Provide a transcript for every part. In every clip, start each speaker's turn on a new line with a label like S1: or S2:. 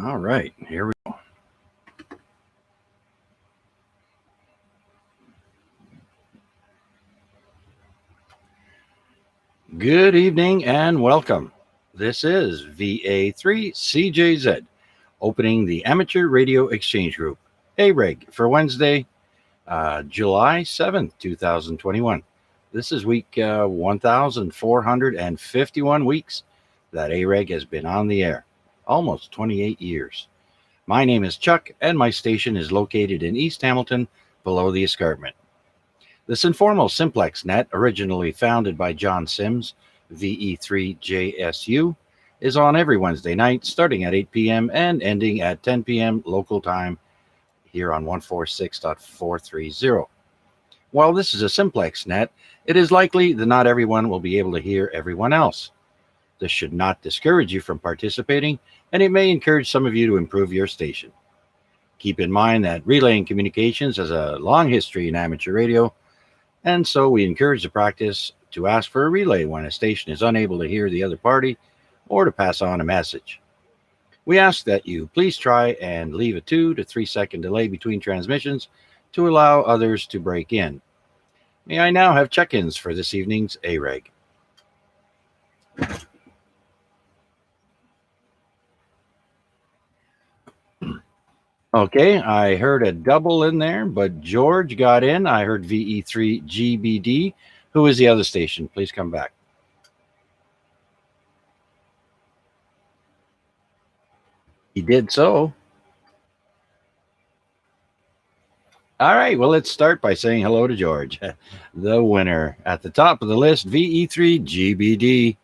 S1: All right, here we go. Good evening and welcome. This is VA3CJZ, opening the Amateur Radio Exchange Group, AREG, for Wednesday, July 7th, 2021. This is week 1,451 weeks that AREG has been on the air, almost 28 years. My name is Chuck, and my station is located in East Hamilton, below the escarpment. This informal simplex net, originally founded by John Sims, VE3JSU, is on every Wednesday night, starting at 8 p.m. and ending at 10 p.m. local time here on 146.430. While this is a simplex net, it is likely that not everyone will be able to hear everyone else. This should not discourage you from participating, and it may encourage some of you to improve your station. Keep in mind that relaying communications has a long history in amateur radio, and so we encourage the practice to ask for a relay when a station is unable to hear the other party or to pass on a message. We ask that you please try and leave a 2 to 3 second delay between transmissions to allow others to break in. May I now have check-ins for this evening's AREG? Okay, I heard a double in there, but George got in. I heard VE3GBD. Who is the other station? Please come back. He did so. All right, well, let's start by saying hello to George, the winner. At the top of the list, VE3GBD.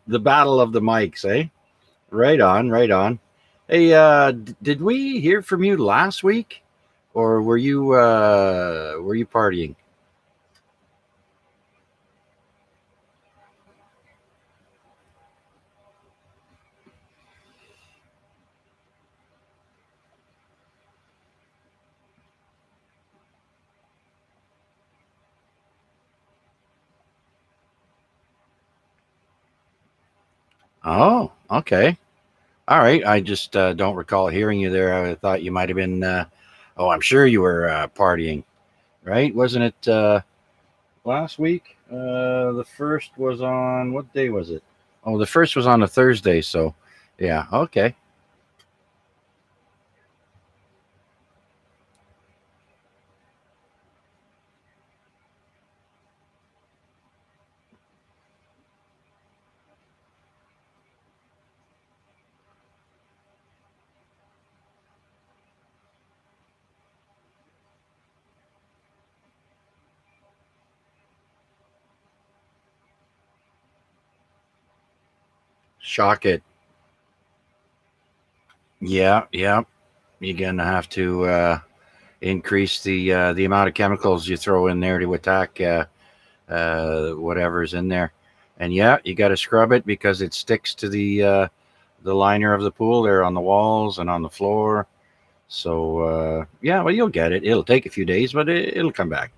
S1: The battle of the mics, eh? Right on, right on. Hey, did we hear from you last week, or were you partying? Oh, okay. All right. I just don't recall hearing you there. I thought you might have been. Oh, I'm sure you were partying, right? Wasn't it last week? The first was on what day was it? Oh, the first was on a Thursday. So, yeah. Okay. Shock it. Yeah. Yeah. You're gonna have to increase the amount of chemicals you throw in there to attack whatever's in there. And yeah, you got to scrub it because it sticks to the liner of the pool there on the walls and on the floor. So yeah, well, you'll get it. It'll take a few days, but it'll come back.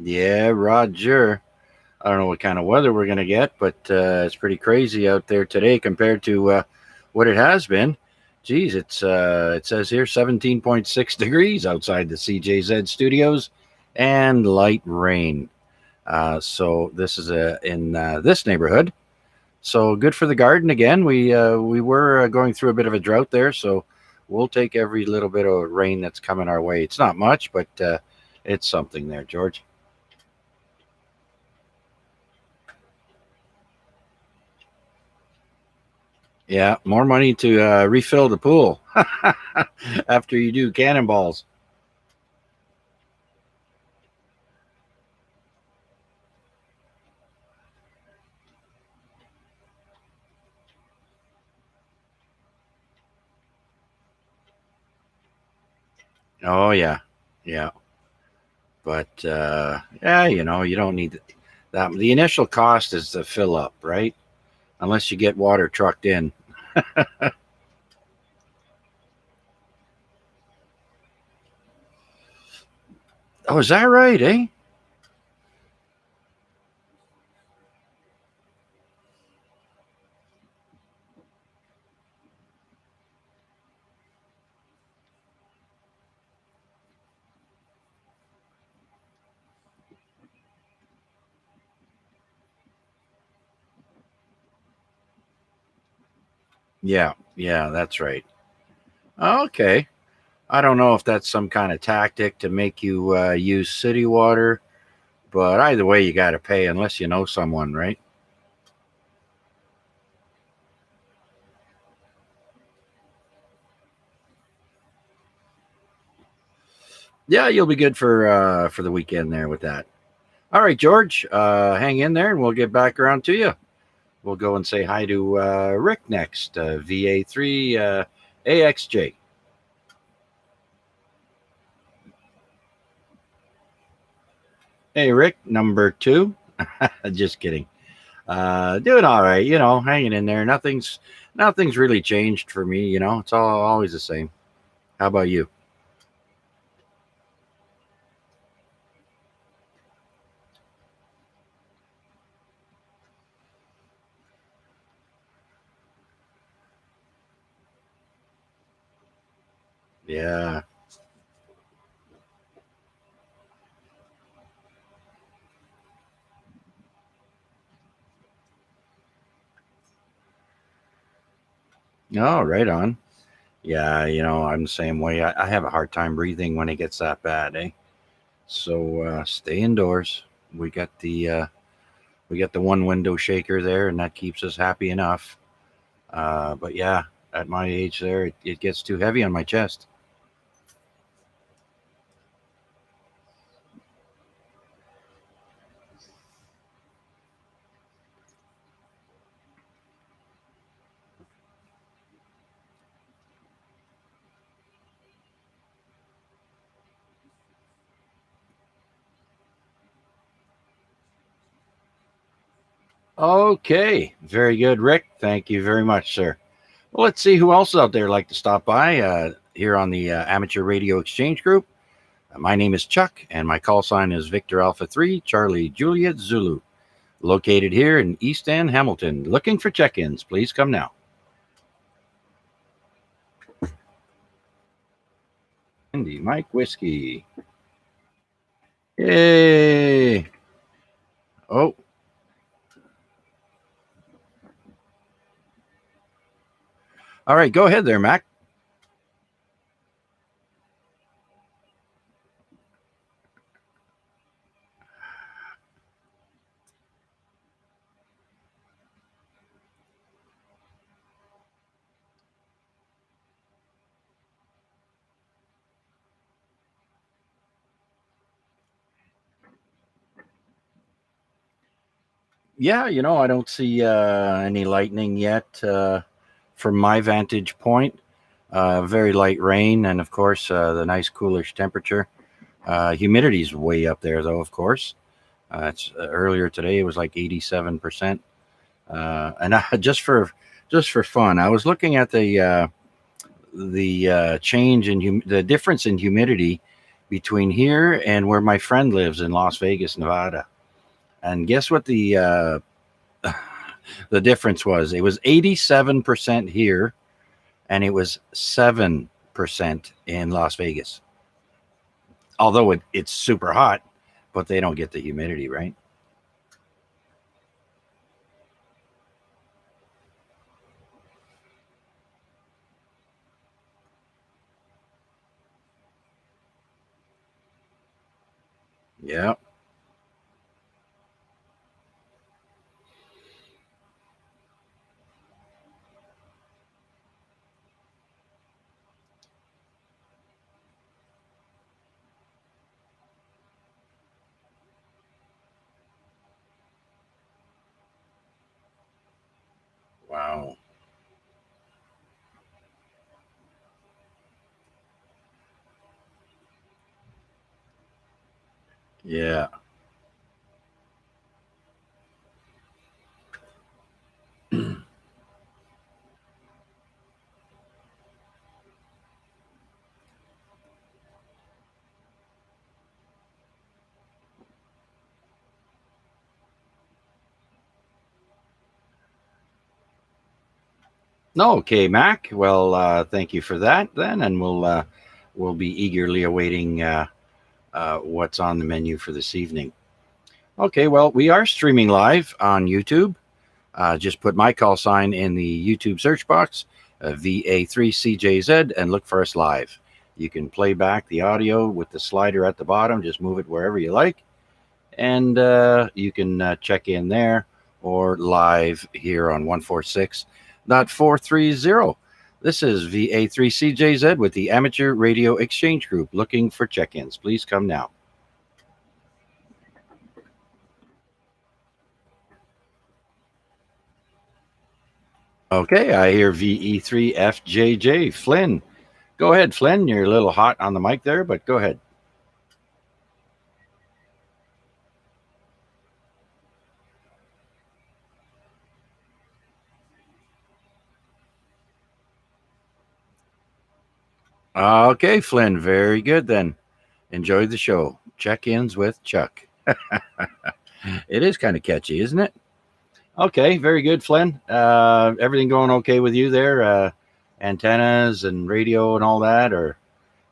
S1: Yeah, Roger. I don't know what kind of weather we're gonna get, but it's pretty crazy out there today compared to what it has been. Geez, it says here 17.6 degrees outside the CJZ studios and light rain. So this is in this neighborhood. So good for the garden again. We were going through a bit of a drought there, so we'll take every little bit of rain that's coming our way. It's not much, but it's something there, George. Yeah, more money to refill the pool after you do cannonballs. Oh yeah, yeah. But yeah, you don't need that. The initial cost is to fill up, right? Unless you get water trucked in. Oh, is that right? Eh? Yeah, yeah, that's right. Okay. I don't know if that's some kind of tactic to make you use city water, but either way, you got to pay unless you know someone, right? Yeah, you'll be good for the weekend there with that. All right, George, hang in there, and we'll get back around to you. We'll go and say hi to Rick next, VA3 AXJ. Hey, Rick, number two. Just kidding. Doing all right, hanging in there. Nothing's really changed for me. It's all always the same. How about you? Yeah. Oh, right on. Yeah, I'm the same way. I have a hard time breathing when it gets that bad, eh? So stay indoors. We got the uh, we got the one window shaker there, and that keeps us happy enough. But yeah, at my age, there it gets too heavy on my chest. Okay, very good, Rick. Thank you very much, sir. Well, let's see who else out there like to stop by here on the Amateur Radio Exchange Group. My name is Chuck, and my call sign is Victor Alpha 3 Charlie Juliet Zulu. Located here in East End, Hamilton. Looking for check ins. Please come now. Andy, Mike, Whiskey. Yay. Oh, all right. Go ahead there, Mac. Yeah, I don't see any lightning yet from my vantage point. Very light rain, and of course, the nice coolish temperature. Humidity's way up there, though, of course. It's earlier today, it was like 87%. And just for fun, I was looking at the change in the difference in humidity between here and where my friend lives in Las Vegas, Nevada. And guess what the difference was? It was 87% here, and it was 7% in Las Vegas. Although it's super hot, but they don't get the humidity, right? Yeah. Wow. Yeah. Okay, Mac. Well, thank you for that then, and we'll be eagerly awaiting what's on the menu for this evening. Okay, well, we are streaming live on YouTube. Just put my call sign in the YouTube search box, VA3CJZ, and look for us live. You can play back the audio with the slider at the bottom. Just move it wherever you like, and you can check in there or live here on 146.430. This is VA3CJZ with the Amateur Radio Exchange Group looking for check ins. Please come now. Okay, I hear VE3FJJ. Flynn, go ahead, Flynn. You're a little hot on the mic there, but go ahead. Okay, Flynn. Very good then. Enjoy the show. Check ins with Chuck. It is kind of catchy, isn't it? Okay, very good, Flynn. Everything going okay with you there? Antennas and radio and all that, or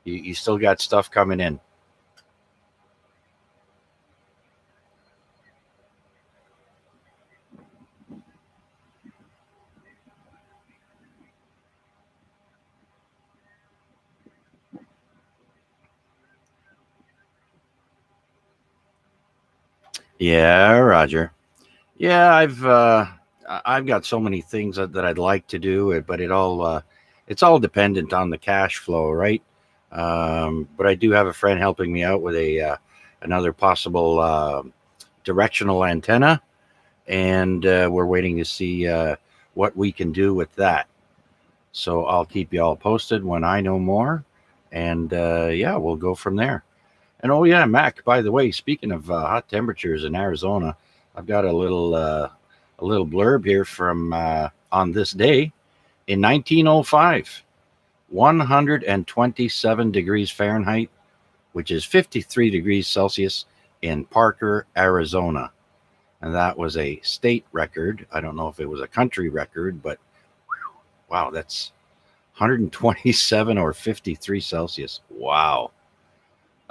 S1: you still got stuff coming in? Yeah, Roger. Yeah, I've got so many things that I'd like to do, but it's all dependent on the cash flow, right? But I do have a friend helping me out with a another possible directional antenna, and we're waiting to see what we can do with that. So I'll keep you all posted when I know more, and yeah, we'll go from there. And oh yeah, Mac. By the way, speaking of hot temperatures in Arizona, I've got a little blurb here from on this day in 1905, 127 degrees Fahrenheit, which is 53 degrees Celsius in Parker, Arizona, and that was a state record. I don't know if it was a country record, but wow, that's 127 or 53 Celsius. Wow.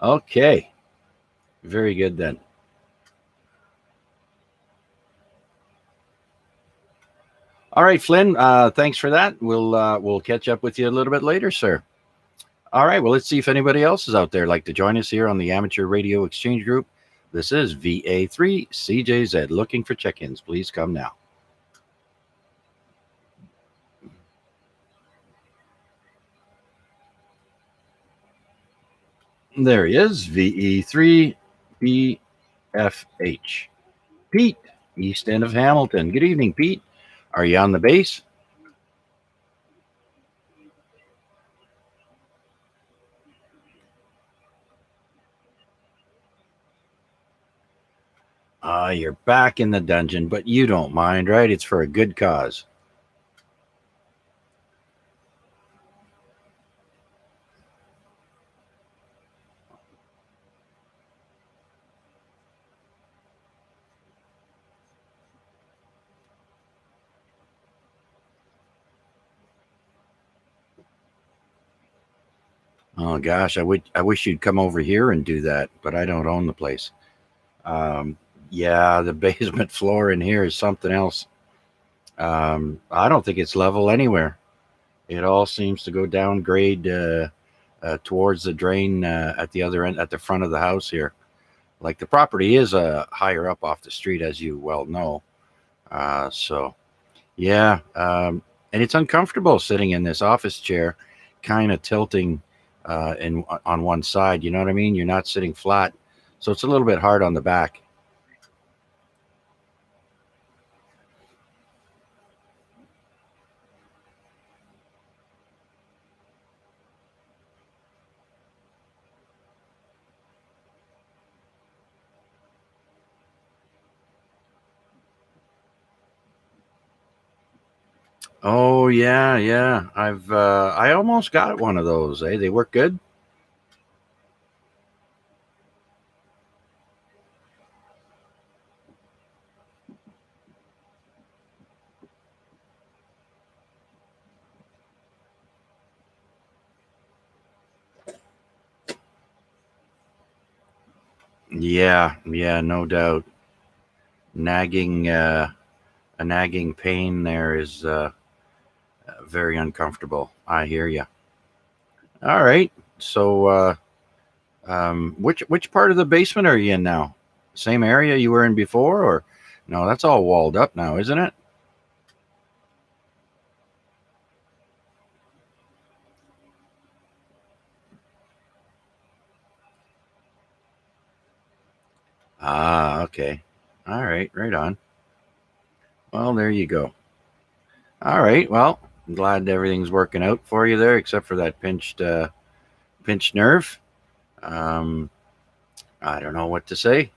S1: Okay. Very good then. All right, Flynn. Thanks for that. We'll catch up with you a little bit later, sir. All right. Well, let's see if anybody else is out there like to join us here on the Amateur Radio Exchange Group. This is VA3CJZ. Looking for check-ins. Please come now. There he is. VE3BFH. Pete, East End of Hamilton. Good evening, Pete. Are you on the base? You're back in the dungeon, but you don't mind, right? It's for a good cause. Oh gosh, I wish you'd come over here and do that, but I don't own the place. Um, yeah, the basement floor in here is something else. I don't think it's level anywhere. It all seems to go down grade towards the drain at the other end, at the front of the house here. Like the property is higher up off the street, as you well know. So yeah, and it's uncomfortable sitting in this office chair, kind of tilting in on one side. You know what I mean? You're not sitting flat, so it's a little bit hard on the back. Oh yeah, yeah. I almost got one of those. Eh? They work good. Yeah, yeah, no doubt. Nagging, a nagging pain there is very uncomfortable. I hear you. All right. So, which part of the basement are you in now? Same area you were in before, or no? That's all walled up now, isn't it? Ah, okay. All right, right on. Well, there you go. All right. Well, I'm glad everything's working out for you there, except for that pinched nerve. Um, I don't know what to say.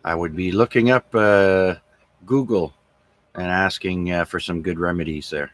S1: I would be looking up Google and asking for some good remedies there.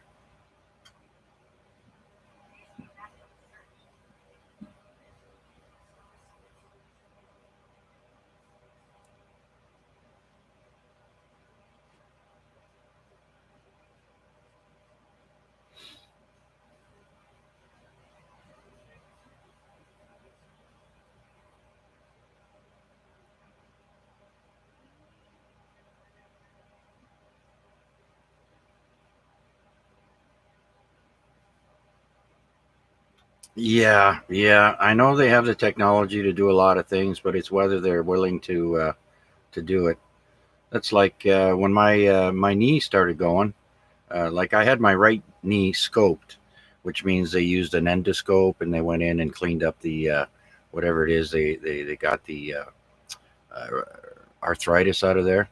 S1: Yeah, yeah. I know they have the technology to do a lot of things, but it's whether they're willing to do it. That's like when my knee started going. Like I had my right knee scoped, which means they used an endoscope and they went in and cleaned up the whatever it is they got the uh, arthritis out of there.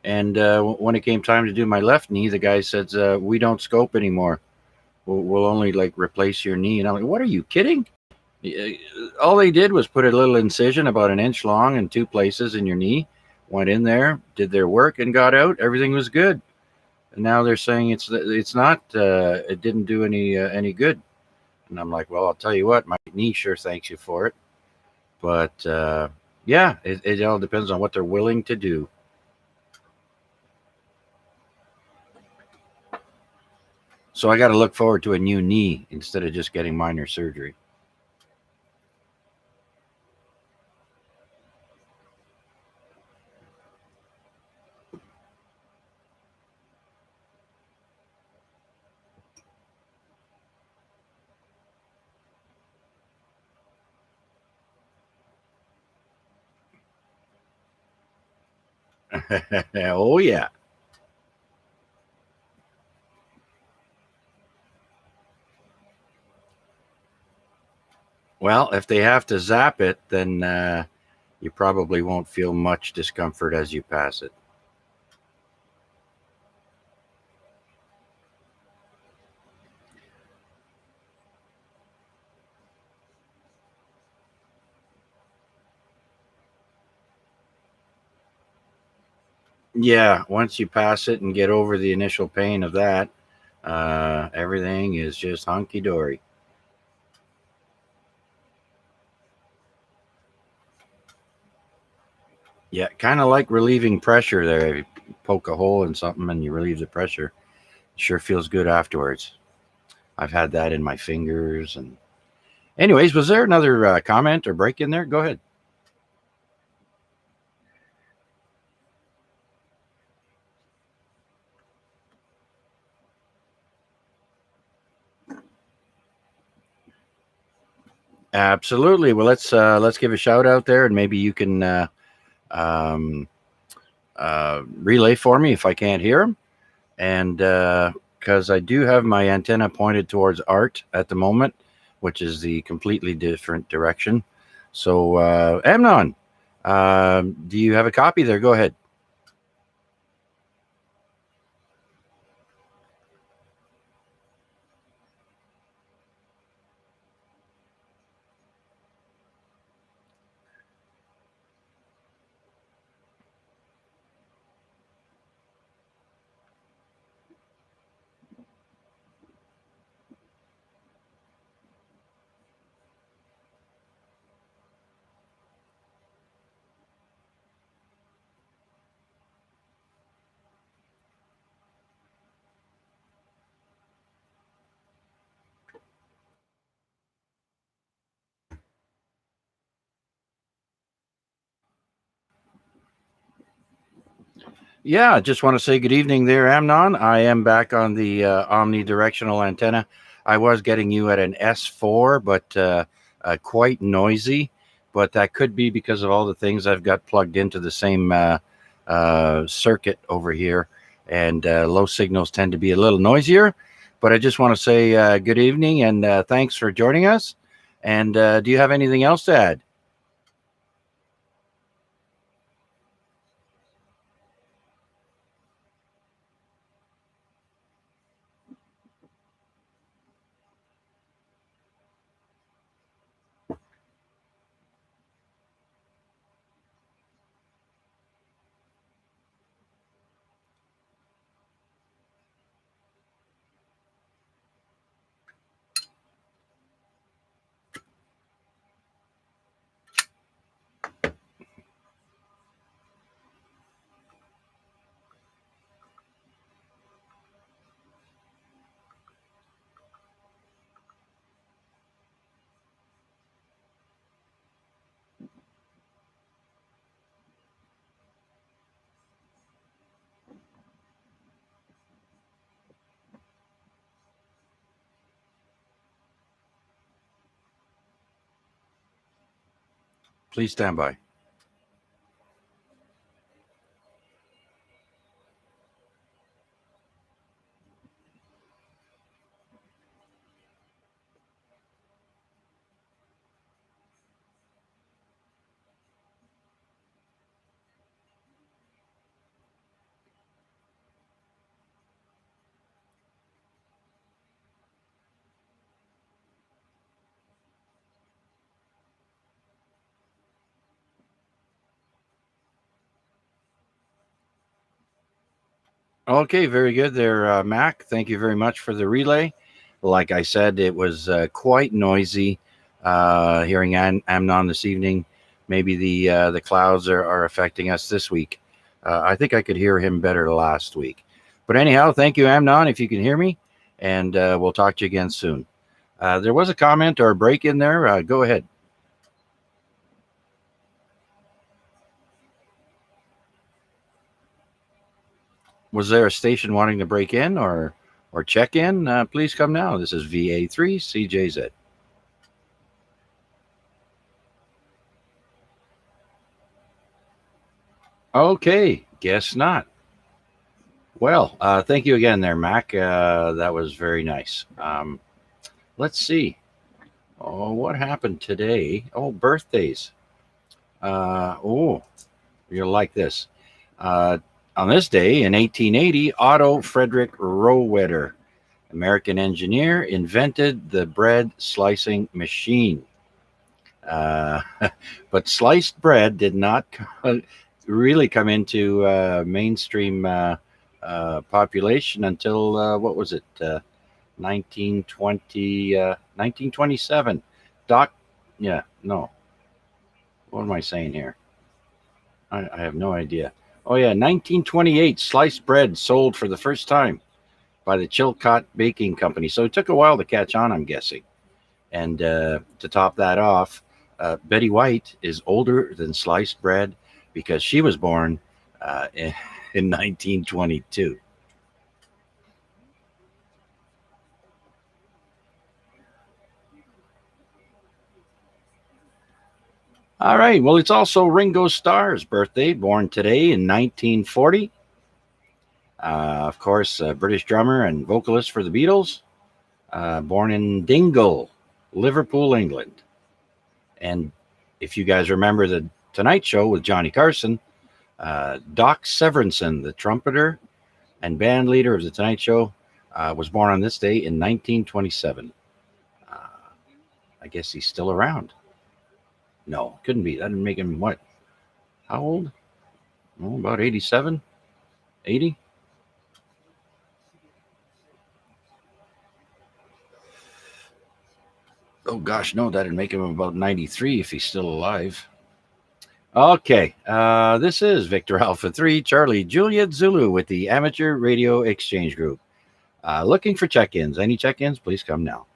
S1: And when it came time to do my left knee, the guy said, "We don't scope anymore. We'll only like replace your knee." And I'm like, "What are you kidding?" All they did was put a little incision about an inch long in two places in your knee. Went in there, did their work, and got out. Everything was good. And now they're saying it's not. It didn't do any good. And I'm like, well, I'll tell you what, my knee sure thanks you for it. But yeah, it all depends on what they're willing to do. So I got to look forward to a new knee instead of just getting minor surgery. Oh yeah. Well, if they have to zap it, then you probably won't feel much discomfort as you pass it. Yeah, once you pass it and get over the initial pain of that, everything is just hunky dory. Yeah, kind of like relieving pressure there. If you poke a hole in something and you relieve the pressure, it sure feels good afterwards. I've had that in my fingers. And, anyways, was there another comment or break in there? Go ahead. Absolutely. Well, let's give a shout out there, and maybe you can um, relay for me if I can't hear him. And because I do have my antenna pointed towards art at the moment, which is the completely different direction. So, Amnon, do you have a copy there? Go ahead. Yeah, I just want to say good evening there, Amnon. I am back on the omnidirectional antenna. I was getting you at an S4, but quite noisy. But that could be because of all the things I've got plugged into the same circuit over here. And low signals tend to be a little noisier. But I just want to say good evening and thanks for joining us. And do you have anything else to add? Please stand by. Okay, very good there, Mac. Thank you very much for the relay. Like I said, it was quite noisy hearing Amnon this evening. Maybe the clouds are affecting us this week. I think I could hear him better last week. But anyhow, thank you, Amnon, if you can hear me, and we'll talk to you again soon. There was a comment or a break in there. Go ahead. Was there a station wanting to break in or check in? Please come now. This is VA3 CJZ. Okay, guess not. Well, thank you again there, Mac. That was very nice. Let's see. Oh, what happened today? Oh, birthdays. Oh, you'll like this. Uh, on this day in 1880, Otto Frederick Rohwedder, American engineer, invented the bread slicing machine. Uh, but sliced bread did not really come into mainstream population until what was it, 1920, 1927. Doc, yeah, no, what am I saying here? I have no idea. Oh, yeah, 1928, sliced bread sold for the first time by the Chilcott Baking Company. So it took a while to catch on, I'm guessing. And to top that off, Betty White is older than sliced bread because she was born in 1922. All right. Well, it's also Ringo Starr's birthday, born today in 1940. Of course, British drummer and vocalist for the Beatles, born in Dingle, Liverpool, England. And if you guys remember the Tonight Show with Johnny Carson, Doc Severinsen, the trumpeter and band leader of the Tonight Show, was born on this day in 1927. Uh, I guess he's still around. No, couldn't be. That didn't make him what? How old? Oh, about 87, 80. Oh gosh, no, that'd make him about 93 if he's still alive. Okay, this is Victor Alpha 3, Charlie Juliet Zulu with the Amateur Radio Exchange Group. Looking for check ins. Any check ins, please come now.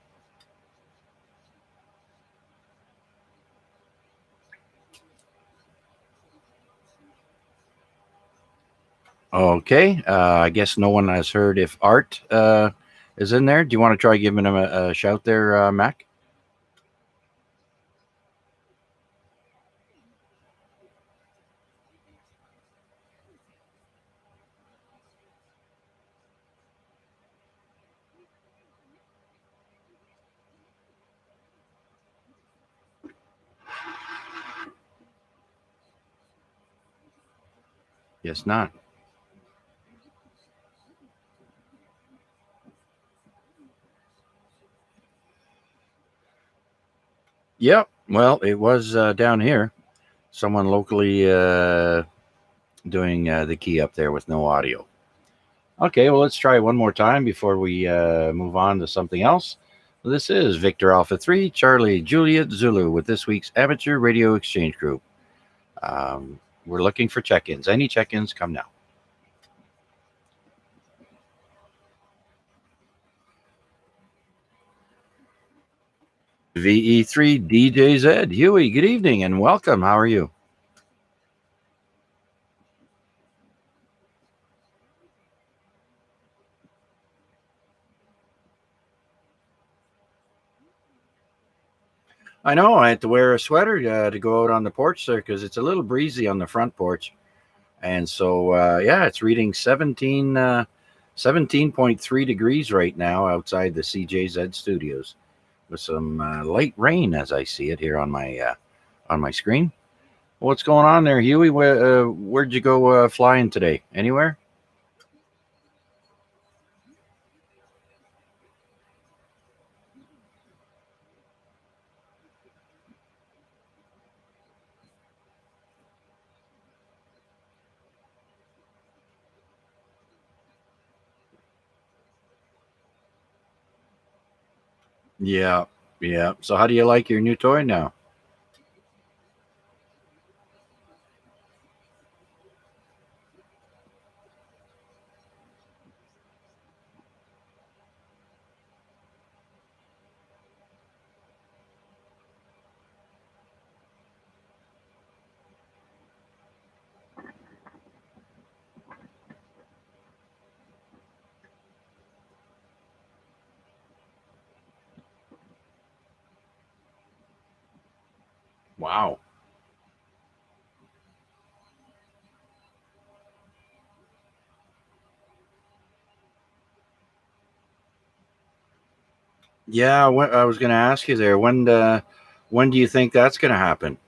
S1: Okay. I guess no one has heard if Art is in there. Do you want to try giving him a shout there, Mac? Yes, not. Yep. Well, it was down here. Someone locally doing the key up there with no audio. Okay, well, let's try one more time before we move on to something else. This is Victor Alpha 3, Charlie Juliet Zulu with this week's Amateur Radio Exchange Group. We're looking for check ins. Any check ins, come now. VE3 DJZ. Huey, good evening and welcome. How are you? I know I had to wear a sweater to go out on the porch there because it's a little breezy on the front porch. And so, yeah, it's reading 17.3 degrees right now outside the CJZ studios with some light rain as I see it here on my screen. What's going on there, Huey? Where'd you go flying today? Anywhere? Yeah, yeah. So, how do you like your new toy now? Wow. Yeah, I was going to ask you there. When do you think that's going to happen?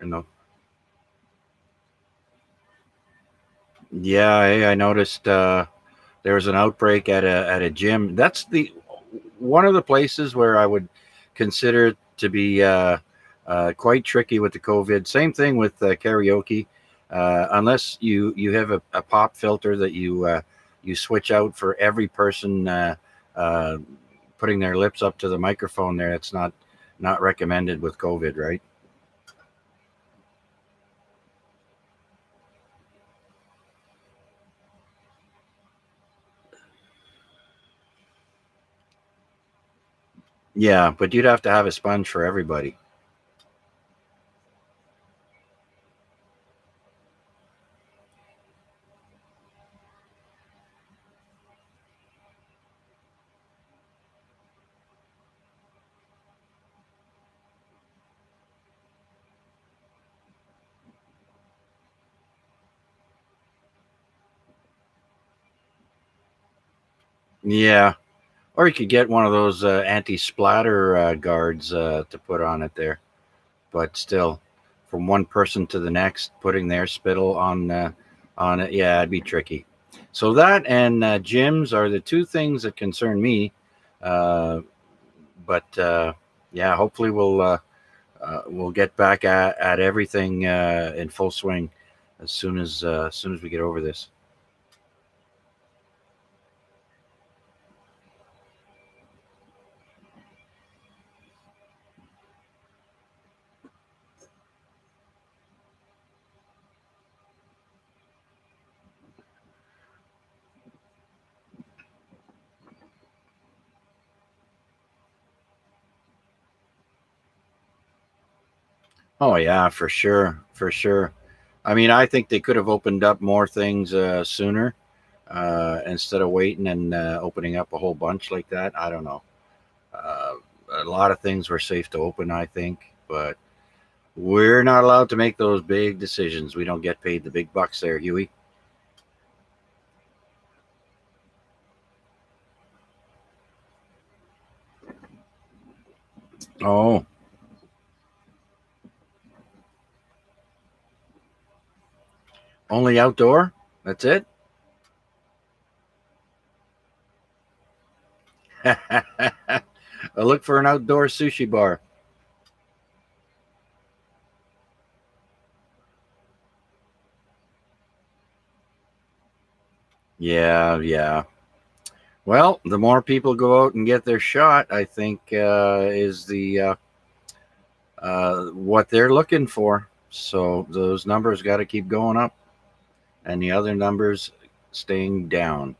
S1: You know. Yeah, I noticed there was an outbreak at a gym. That's the one of the places where I would consider it to be quite tricky with the COVID. Same thing with karaoke, unless you have a pop filter that you switch out for every person uh, putting their lips up to the microphone. There, it's not recommended with COVID, right? Yeah, but you'd have to have a sponge for everybody. Yeah, or you could get one of those anti-splatter guards to put on it there. But still, from one person to the next, putting their spittle on it, yeah, it'd be tricky. So that and gyms are the two things that concern me. Uh, but yeah, hopefully we'll get back at everything in full swing as soon as we get over this. Oh yeah, for sure, for sure. I mean, I think they could have opened up more things sooner instead of waiting and opening up a whole bunch like that. I don't know. Uh, a lot of things were safe to open, I think, but we're not allowed to make those big decisions. We don't get paid the big bucks there, Huey. Oh, only outdoor? That's it? I look for an outdoor sushi bar. Yeah, yeah. Well, the more people go out and get their shot, I think is the what they're looking for. So those numbers got to keep going up, and the other numbers staying down.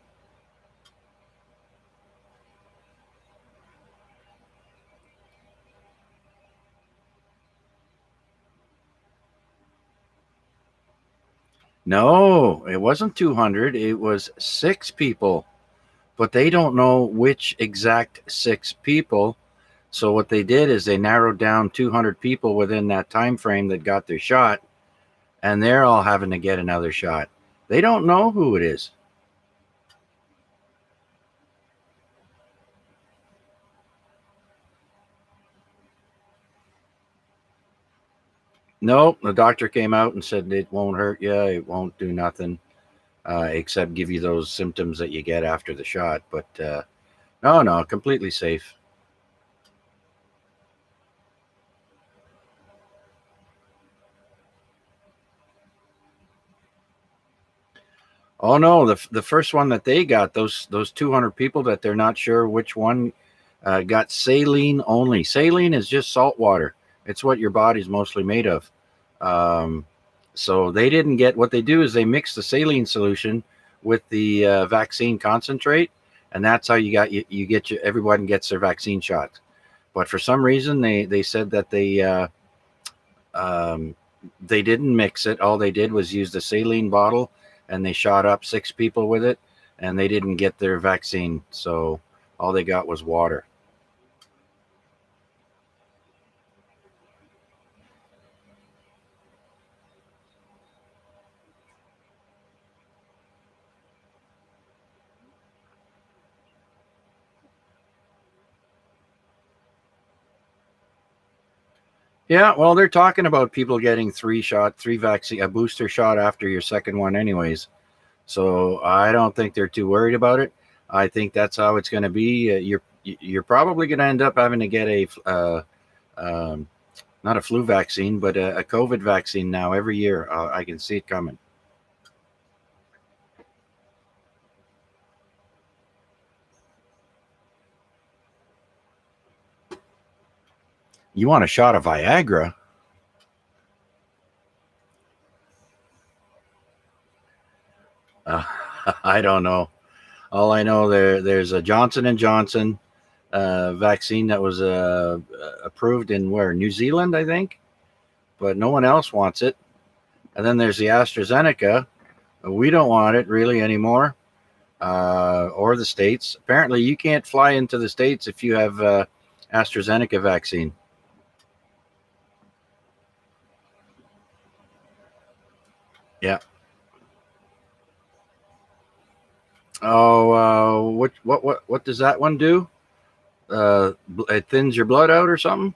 S1: No, it wasn't 200. It was six people, but they don't know which exact six people. So what they did is they narrowed down 200 people within that time frame that got their shot, and they're all having to get another shot. They don't know who it is. No, the doctor came out and said it won't hurt you. It won't do nothing except give you those symptoms that you get after the shot. But no, no, completely safe. Oh no, the first one that they got, those 200 people that they're not sure which one got saline only. Saline is just salt water. It's what your body's mostly made of. Um, so they didn't get, what they do is they mix the saline solution with the vaccine concentrate, and that's how you get your, everyone gets their vaccine shot. But for some reason they said that um, they didn't mix it. All they did was use the saline bottle, and they shot up six people with it, and they didn't get their vaccine. So all they got was water. Yeah, well, they're talking about people getting three vaccine, a booster shot after your second one, anyways. So I don't think they're too worried about it. I think that's how it's going to be. You're probably going to end up having to get a um, not a flu vaccine, but a COVID vaccine now every year. I can see it coming. You want a shot of Viagra? Uh, I don't know. All I know there's a Johnson and Johnson vaccine that was approved in where, New Zealand, I think, but no one else wants it. And then there's the AstraZeneca. We don't want it really anymore, or the states. Apparently, you can't fly into the states if you have AstraZeneca vaccine. Yeah. Oh, what does that one do? It thins your blood out or something?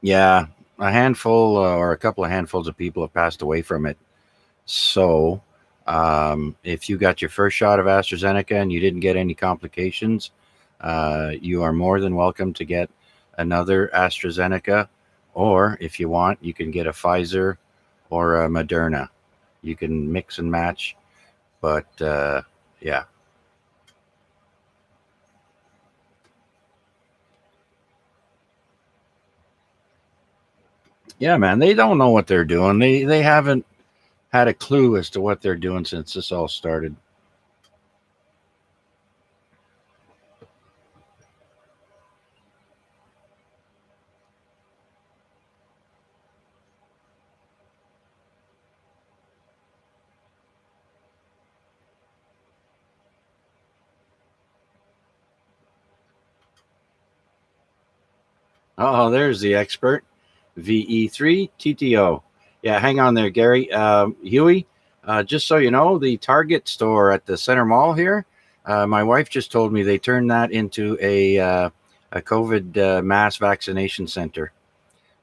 S1: Yeah, a handful or a couple of handfuls of people have passed away from it. So, if you got your first shot of AstraZeneca and you didn't get any complications, you are more than welcome to get another AstraZeneca, or if you want, you can get a Pfizer or a Moderna. You can mix and match, but yeah, yeah, man, they don't know what they're doing. They haven't had a clue as to what they're doing since this all started. Oh, there's the expert. VE3 TTO. Yeah, hang on there, Gary. Huey, just so you know, the Target store at the Center Mall here, my wife just told me they turned that into a COVID mass vaccination center.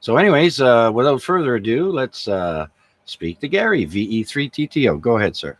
S1: So, anyways, without further ado, let's speak to Gary, VE3 TTO. Go ahead, sir.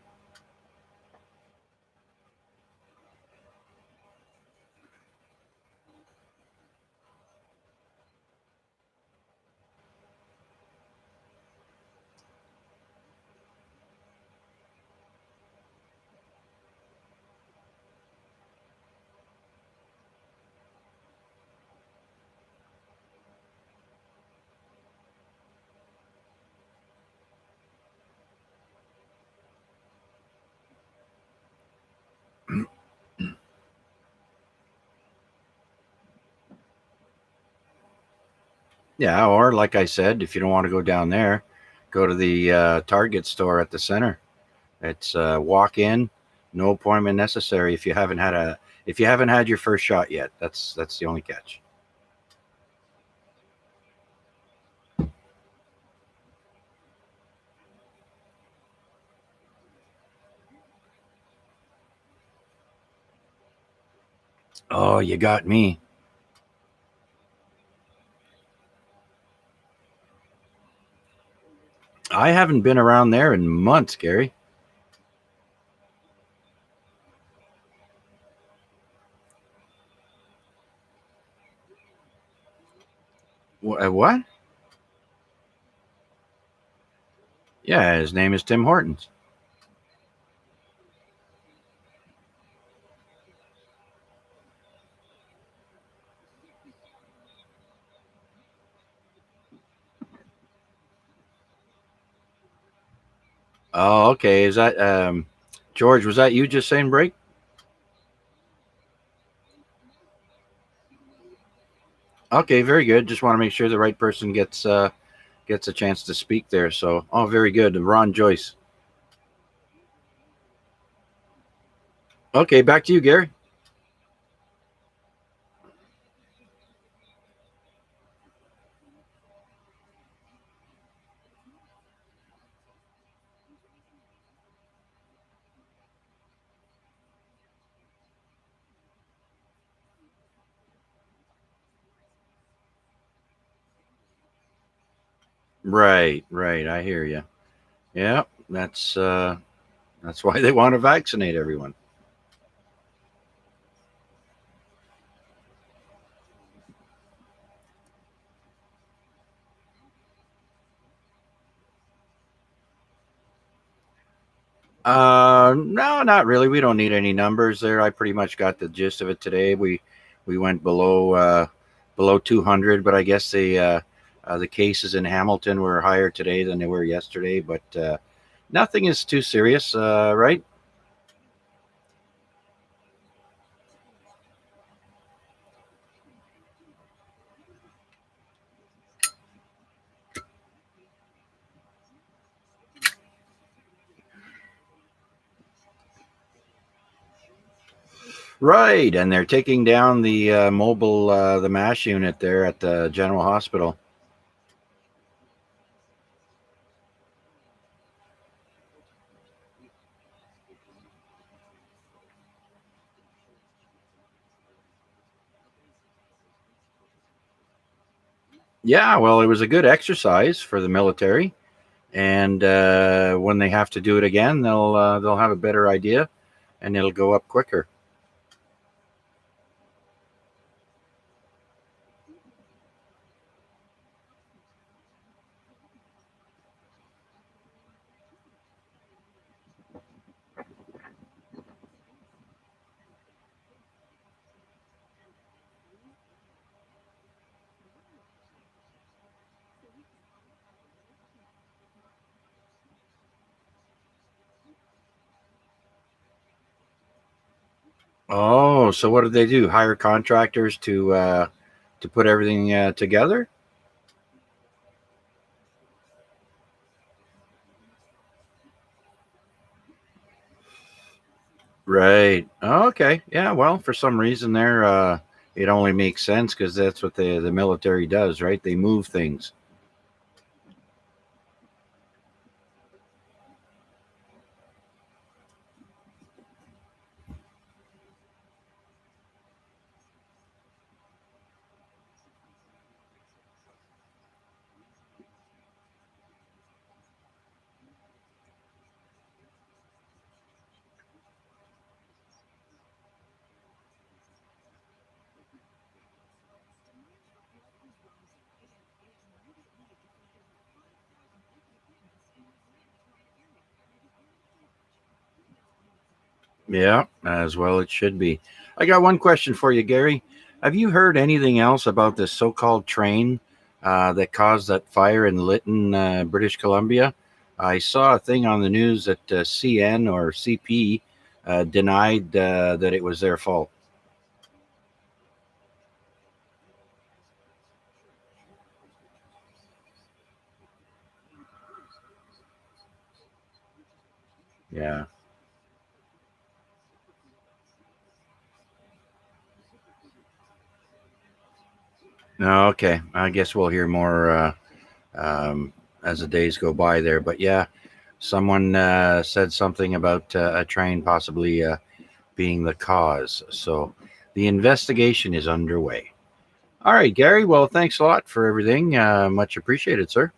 S1: Yeah, or like I said, if you don't want to go down there, go to the Target store at the center. It's walk in, no appointment necessary if you haven't had your first shot yet. That's the only catch. Oh, you got me. I haven't been around there in months, Gary. What? Yeah, his name is Tim Hortons. Oh, okay. Is that George? Was that you just saying break? Okay, very good. Just want to make sure the right person gets a chance to speak there. So, oh, very good. Ron Joyce. Okay, back to you, Gary. Right, right. I hear you. Yeah, that's why they want to vaccinate everyone. No, not really. We don't need any numbers there. I pretty much got the gist of it today. We went below 200, but I guess the cases in Hamilton were higher today than they were yesterday. But nothing is too serious, right? Right, and they're taking down the mobile the mash unit there at the General Hospital. Yeah, well, it was a good exercise for the military, and when they have to do it again, they'll have a better idea, and it'll go up quicker. Oh, so what did they do? Hire contractors to put everything together? Right. Oh, okay. Yeah. Well, for some reason there, it only makes sense because that's what the military does, right? They move things. Yeah, as well it should be. I got one question for you, Gary. Have you heard anything else about this so-called train that caused that fire in Lytton, British Columbia? I saw a thing on the news that CN or CP denied that it was their fault. Yeah. No, okay. I guess we'll hear more as the days go by there. But yeah, someone said something about a train possibly being the cause. So the investigation is underway. All right, Gary. Well, thanks a lot for everything. Much appreciated, sir.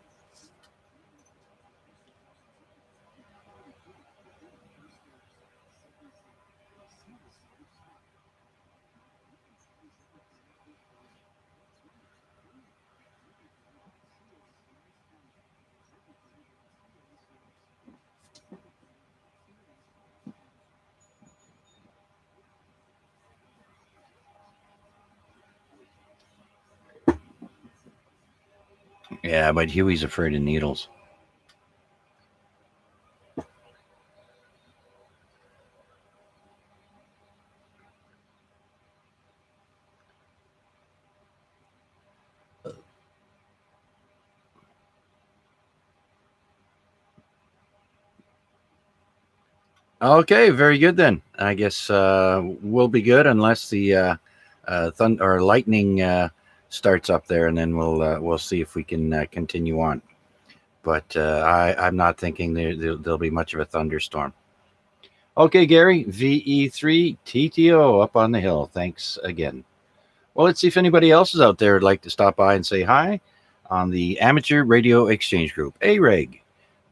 S1: Yeah, but Huey's afraid of needles. Okay, very good then. I guess we'll be good unless the thunder or lightning starts up there, and then we'll see if we can continue on. But I'm not thinking there'll be much of a thunderstorm. Okay, Gary, VE3 TTO up on the hill. Thanks again. Well, let's see if anybody else is out there who'd like to stop by and say hi on the Amateur Radio Exchange Group, AREG.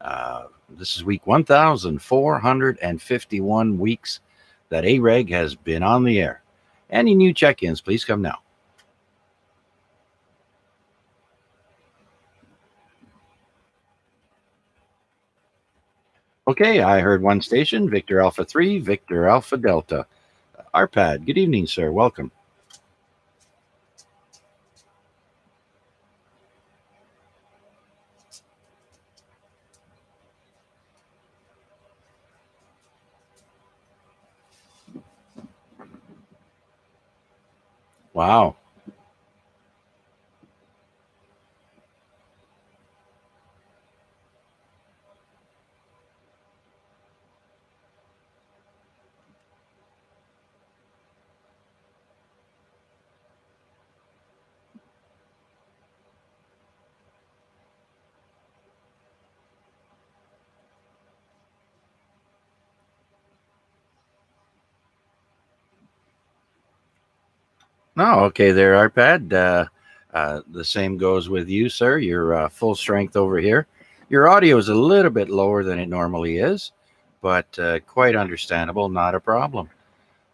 S1: Uh, this is week 1,451 weeks that AREG has been on the air. Any new check ins, please come now. Okay, I heard one station, Victor Alpha 3, Victor Alpha Delta. Arpad, good evening, sir. Welcome. Wow. No, okay, there, Arpad. The same goes with you, sir. You're full strength over here. Your audio is a little bit lower than it normally is, but quite understandable. Not a problem.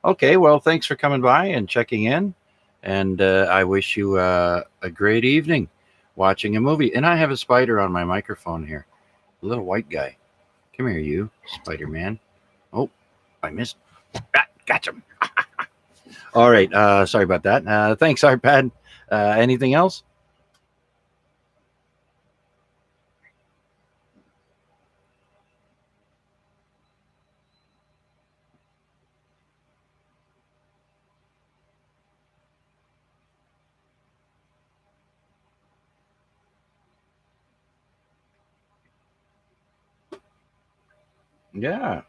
S1: Okay, well, thanks for coming by and checking in. And I wish you a great evening watching a movie. And I have a spider on my microphone here, a little white guy. Come here, you, Spider Man. Oh, I missed. Ah, gotcha. All right. Sorry about that. Thanks, Arpad. Anything else? Yeah.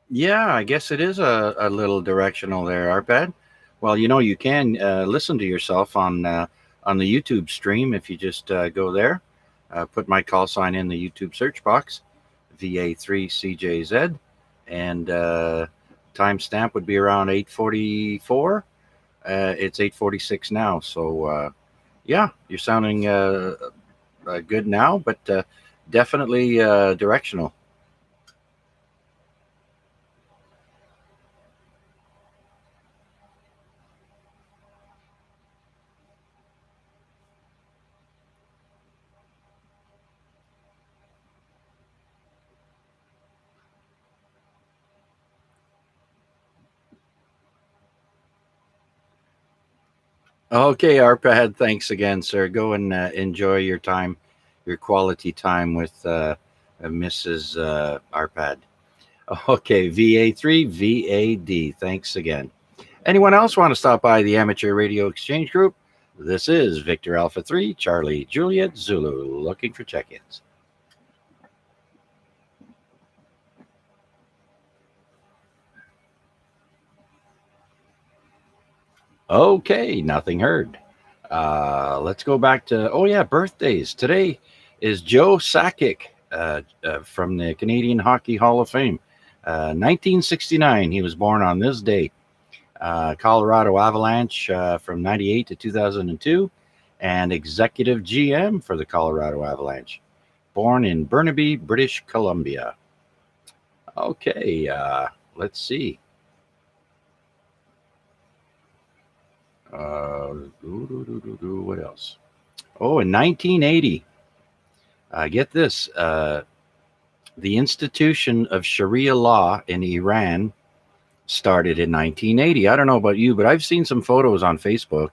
S1: Yeah, I guess it is a little directional there, Arpad. Well, you can listen to yourself on the YouTube stream if you just go there, put my call sign in the YouTube search box, VA3CJZ, and timestamp would be around 8:44. It's 8:46 now, so yeah, you're sounding good now, but definitely directional. Okay, Arpad, thanks again, sir. Go and enjoy your time, your quality time with Mrs. Arpad. Okay, VA3, VAD. Thanks again. Anyone else want to stop by the Amateur Radio Exchange Group? This is Victor Alpha 3, Charlie Juliet Zulu, looking for check ins. Okay, nothing heard. Let's go back to, oh yeah, birthdays. Today is Joe Sakic from the Canadian Hockey Hall of Fame. 1969, he was born on this day. Colorado Avalanche from 98 to 2002, and executive GM for the Colorado Avalanche. Born in Burnaby, British Columbia. Okay, let's see. Uh, what else? Oh, in 1980, get this. The institution of Sharia law in Iran started in 1980. I don't know about you, but I've seen some photos on Facebook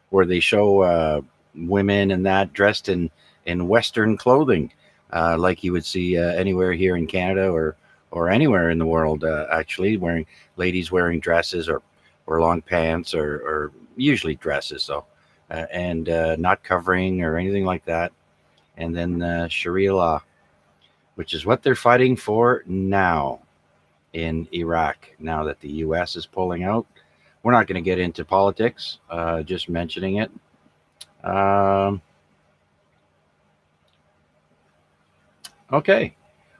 S1: where they show women and that dressed in Western clothing, like you would see anywhere here in Canada or anywhere in the world. Actually, wearing ladies wearing dresses or long pants or usually dresses though, and not covering or anything like that. And then Sharia law, which is what they're fighting for now in Iraq. Now that the U.S. is pulling out, we're not going to get into politics. Just mentioning it. Um, okay.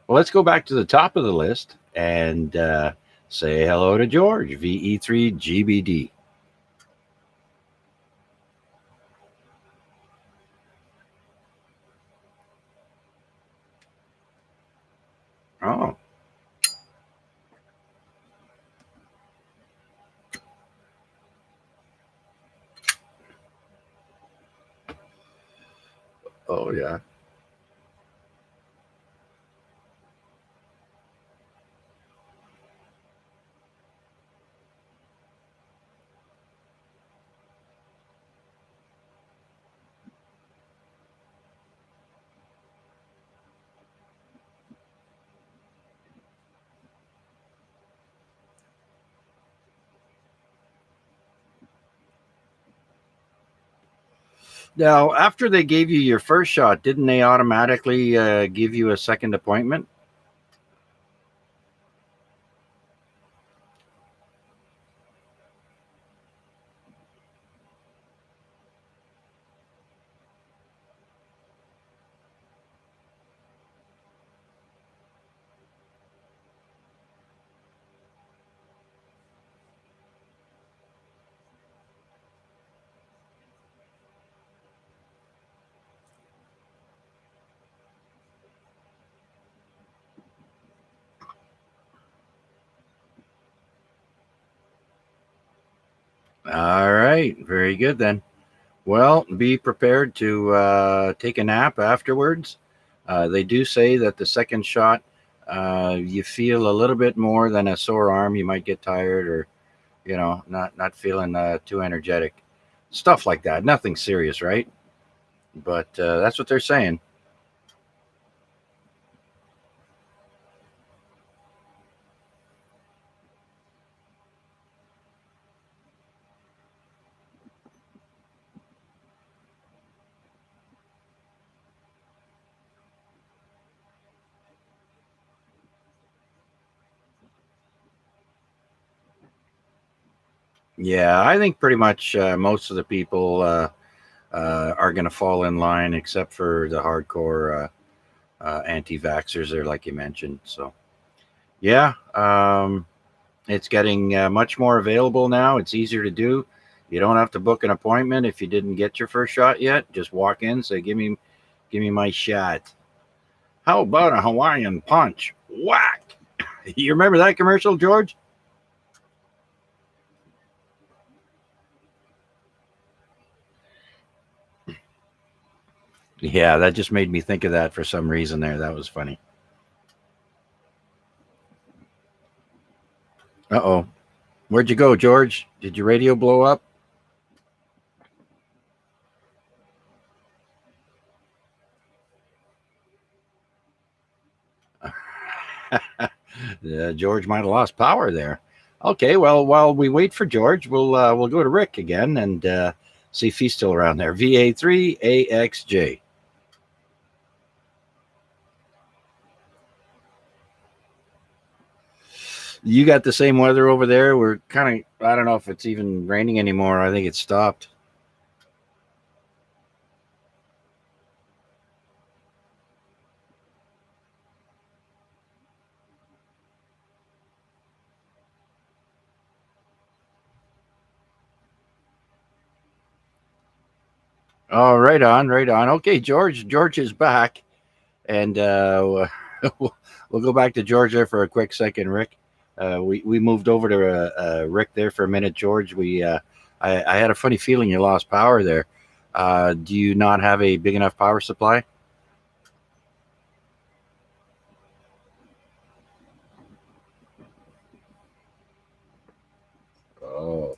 S1: Well, let's go back to the top of the list and say hello to George, VE3GBD. Oh, oh yeah. Now, after they gave you your first shot, didn't they automatically give you a second appointment? All right, very good then. Well, be prepared to take a nap afterwards. They do say that the second shot, you feel a little bit more than a sore arm. You might get tired or, not feeling too energetic. Stuff like that. Nothing serious, right? But that's what they're saying. Yeah, I think pretty much most of the people are going to fall in line, except for the hardcore anti-vaxxers there, like you mentioned. So, yeah, it's getting much more available now. It's easier to do. You don't have to book an appointment if you didn't get your first shot yet. Just walk in, say, give me my shot." How about a Hawaiian punch? Whack! You remember that commercial, George? Yeah, that just made me think of that for some reason there. That was funny. Uh oh. Where'd you go, George? Did your radio blow up? George might have lost power there. Okay, well, while we wait for George, we'll go to Rick again and see if he's still around there. VA3AXJ. You got the same weather over there. We're kind of, I don't know if it's even raining anymore. I think it stopped. Oh, right on, right on. Okay, George is back, and we'll go back to George there for a quick second, Rick. We moved over to Rick there for a minute, George. I had a funny feeling you lost power there. Do you not have a big enough power supply? Oh,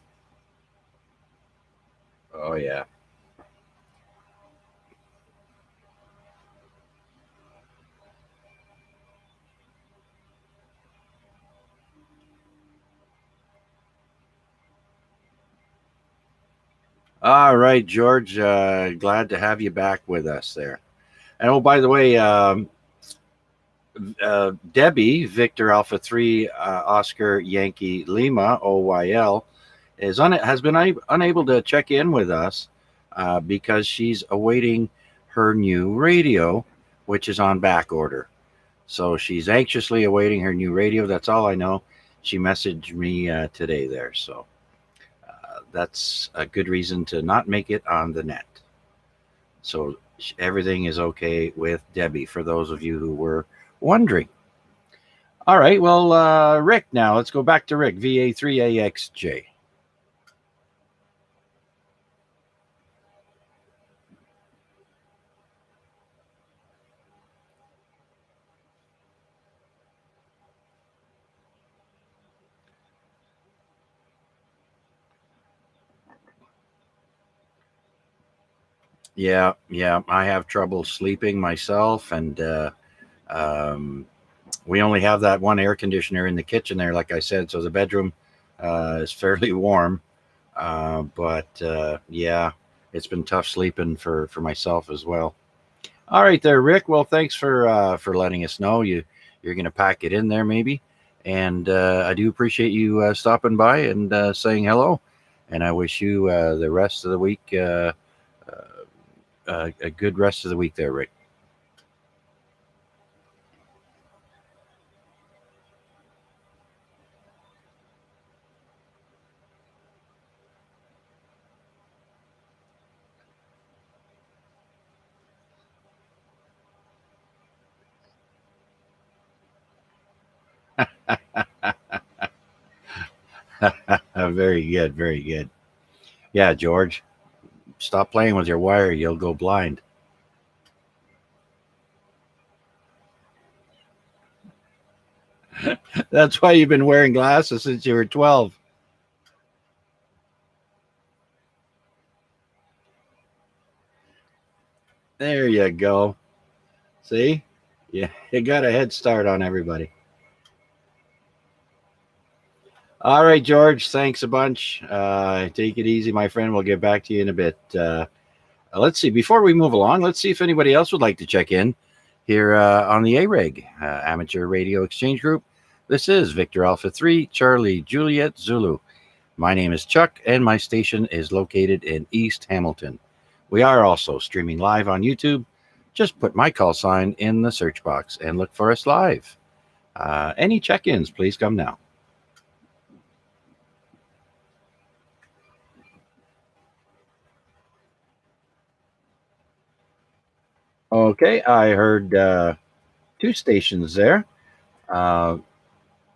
S1: oh yeah. All right, George. Glad to have you back with us there. And oh, by the way, Debbie Victor Alpha 3 Oscar Yankee Lima OYL has been unable to check in with us because she's awaiting her new radio, which is on back order. So she's anxiously awaiting her new radio. That's all I know. She messaged me today there. So that's a good reason to not make it on the net. So everything is okay with Debbie, for those of you who were wondering. All right. Well, Rick, now let's go back to Rick, VA3AXJ. Yeah, yeah. I have trouble sleeping myself, and um, we only have that one air conditioner in the kitchen there, like I said, so the bedroom is fairly warm. But yeah, it's been tough sleeping for myself as well. All right, there, Rick. Well, thanks for letting us know you're going to pack it in there, maybe. And I do appreciate you stopping by and saying hello. And I wish you the rest of the week a good rest of the week, there, Rick. Very good, very good. Yeah, George, stop playing with your wire. You'll go blind. That's why you've been wearing glasses since you were 12. There you go. See? Yeah, you got a head start on everybody. All right, George. Thanks a bunch. Take it easy, my friend. We'll get back to you in a bit. Let's see. Before we move along, let's see if anybody else would like to check in here on the AREG, Amateur Radio Exchange Group. This is Victor Alpha 3, Charlie Juliet Zulu. My name is Chuck, and my station is located in East Hamilton. We are also streaming live on YouTube. Just put my call sign in the search box and look for us live. Any check ins, please come now. Okay, I heard two stations there. Uh,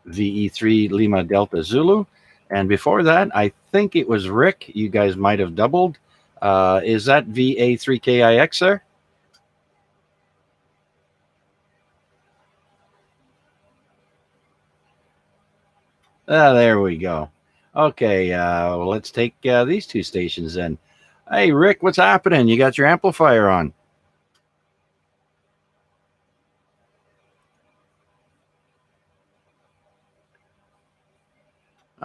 S1: VE3 Lima Delta Zulu. And before that, I think it was Rick. You guys might have doubled. Is that VA3KIX there? There we go. Okay, well, let's take these two stations then. Hey, Rick, what's happening? You got your amplifier on.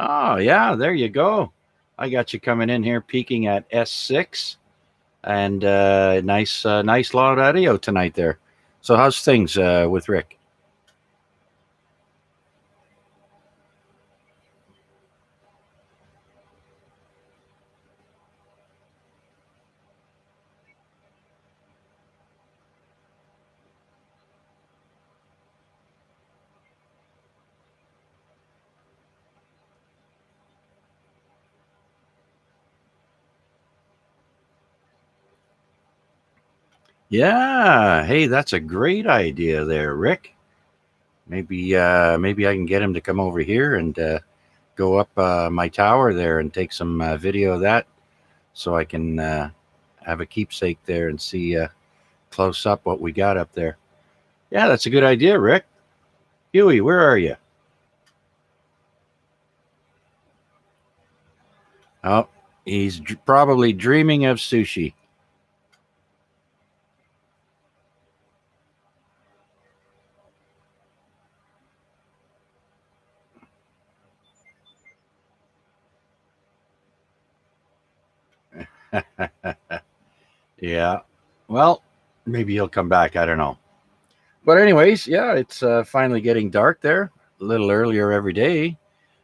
S1: Oh, yeah, there you go. I got you coming in here peaking at S6 and nice loud audio tonight there. So how's things with Rick? Yeah, hey, that's a great idea there, Rick. Maybe I can get him to come over here and go up my tower there and take some video of that, so I can have a keepsake there and see close up what we got up there. Yeah, that's a good idea, Rick. Huey, where are you? Oh, he's probably dreaming of sushi. Yeah. Well, maybe he'll come back. I don't know. But anyways, yeah, it's finally getting dark there. A little earlier every day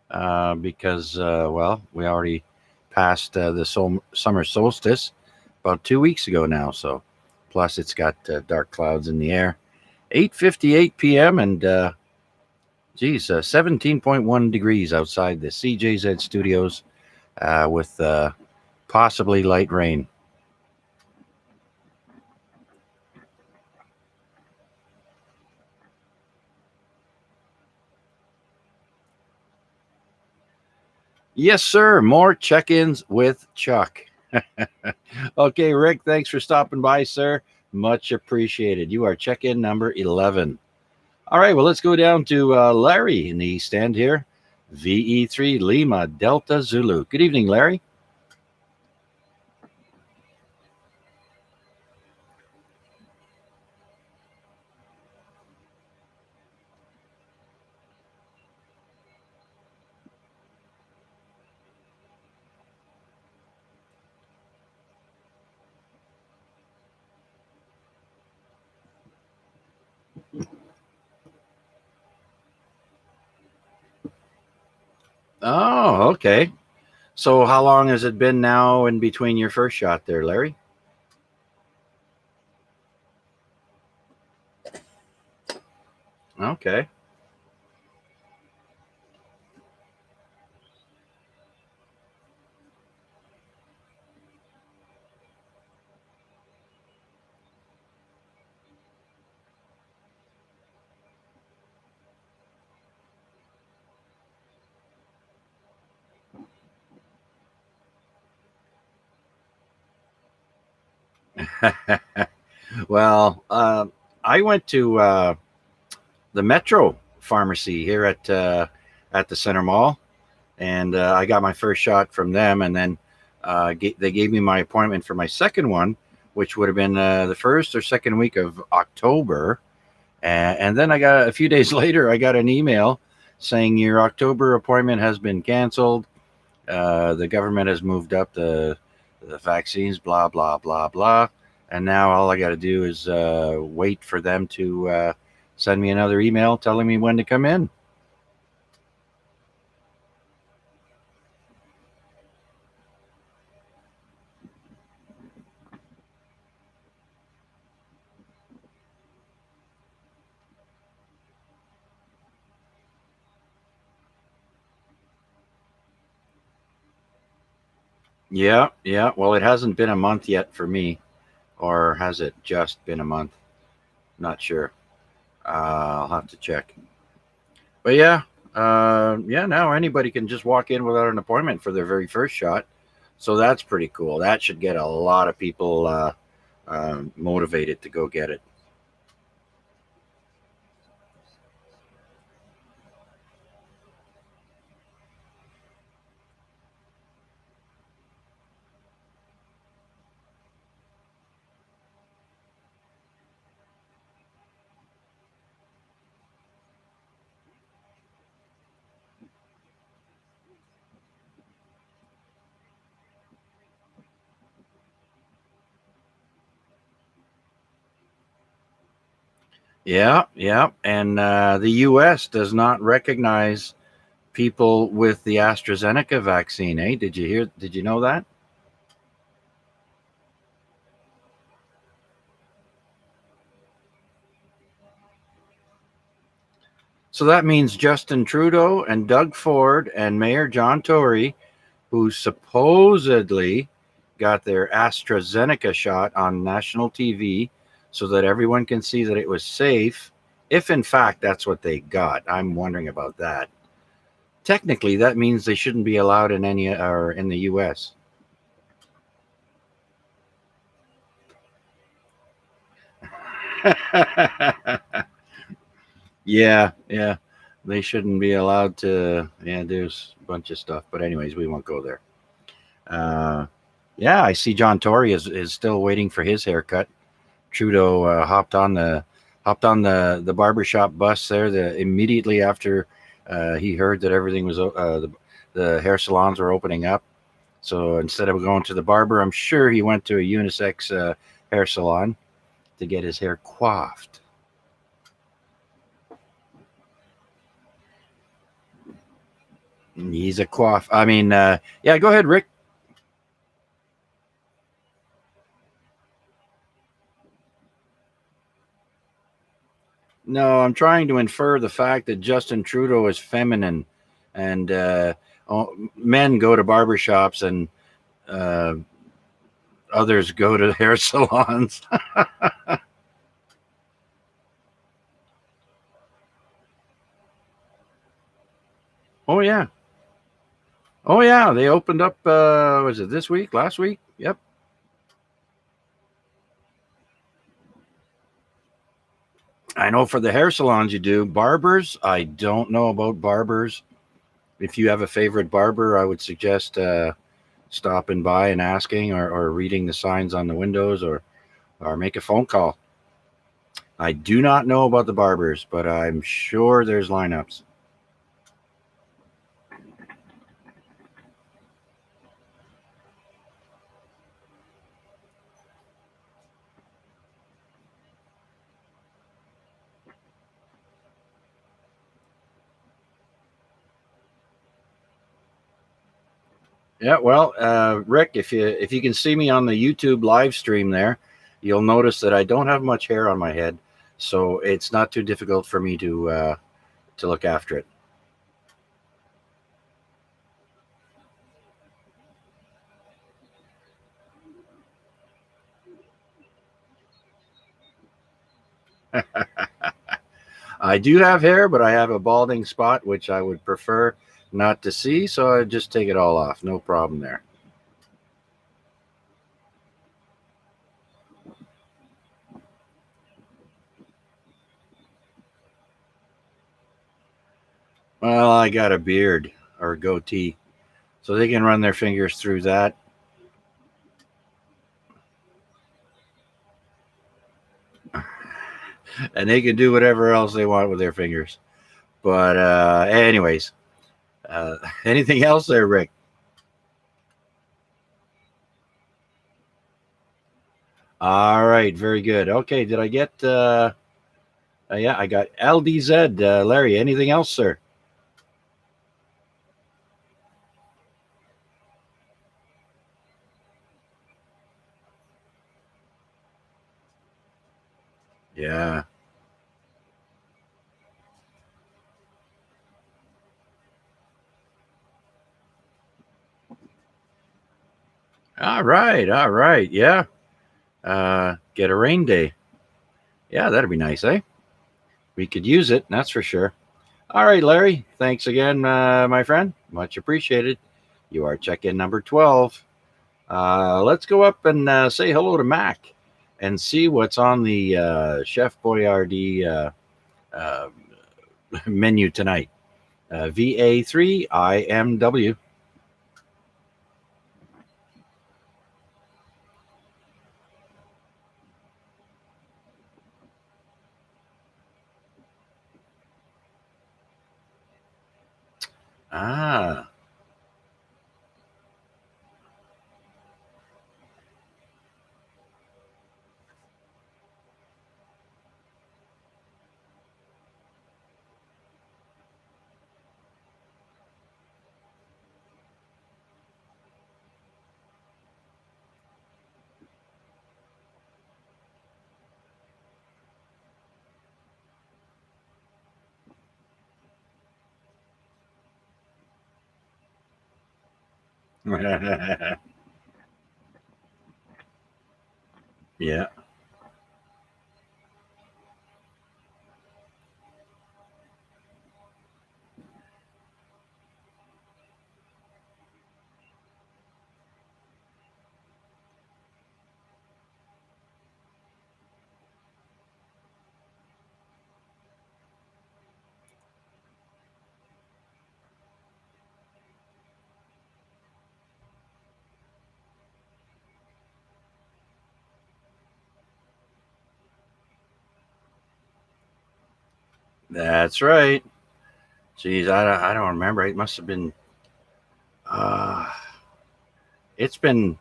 S1: because well, we already passed the summer solstice about 2 weeks ago now. So plus it's got dark clouds in the air. 8:58 p.m. and geez, 17.1 degrees outside the CJZ studios with possibly light rain. Yes, sir. More check ins with Chuck. Okay, Rick, thanks for stopping by, sir. Much appreciated. You are check in number 11. All right, well, let's go down to Larry in the East End here. VE3 Lima Delta Zulu. Good evening, Larry. Oh, okay. So, how long has it been now in between your first shot there, Larry? Okay. Well, I went to the Metro Pharmacy here at the Center Mall, and I got my first shot from them, and then they gave me my appointment for my second one, which would have been the first or second week of October, and then I got a few days later, I got an email saying your October appointment has been canceled. The government has moved up the vaccines, blah blah blah blah, and now all I got to do is wait for them to send me another email telling me when to come in. Yeah, yeah. Well, it hasn't been a month yet for me, or has it just been a month? Not sure. I'll have to check. But yeah, yeah. Now anybody can just walk in without an appointment for their very first shot, so that's pretty cool. That should get a lot of people motivated to go get it. Yeah, yeah. And the U.S. does not recognize people with the AstraZeneca vaccine. Eh? Did you hear? Did you know that? So that means Justin Trudeau and Doug Ford and Mayor John Tory, who supposedly got their AstraZeneca shot on national TV so that everyone can see that it was safe. If in fact that's what they got, I'm wondering about that. Technically, that means they shouldn't be allowed in any or in the U.S. Yeah, yeah, they shouldn't be allowed to. Yeah, there's a bunch of stuff, but anyways, we won't go there. Uh, yeah, I see John Tory is still waiting for his haircut. Trudeau hopped on the barbershop bus there immediately after he heard that everything was the hair salons were opening up. So instead of going to the barber, I'm sure he went to a unisex hair salon to get his hair coiffed. He's a coiff. I mean, yeah. Go ahead, Rick. No, I'm trying to infer the fact that Justin Trudeau is feminine, and men go to barbershops and uh, others go to hair salons. Oh yeah, oh yeah. They opened up. Was it this week? Last week? Yep. I know for the hair salons you do. Barbers, I don't know about barbers. If you have a favorite barber, I would suggest stopping by and asking, or reading the signs on the windows, or make a phone call. I do not know about the barbers, but I'm sure there's lineups. Yeah, well, Rick, if you can see me on the YouTube live stream there, you'll notice that I don't have much hair on my head, so it's not too difficult for me to look after it. I do have hair, but I have a balding spot which I would prefer not to see, so I just take it all off. No problem there. Well, I got a beard or a goatee, so they can run their fingers through that, and they can do whatever else they want with their fingers. But anyways, anything else there, Rick? All right, very good. Okay, did I get? Yeah, I got LDZ. Larry, anything else, sir? Yeah. All right. All right. Yeah. Get a rain day. Yeah, that'd be nice, eh? We could use it. That's for sure. All right, Larry. Thanks again, my friend. Much appreciated. You are check-in number 12. Let's go up and say hello to Mac and see what's on the Chef Boyardee uh, menu tonight. VA3IMW. Ah, yeah, that's right. Geez, I don't remember. It must have been, uh, it's been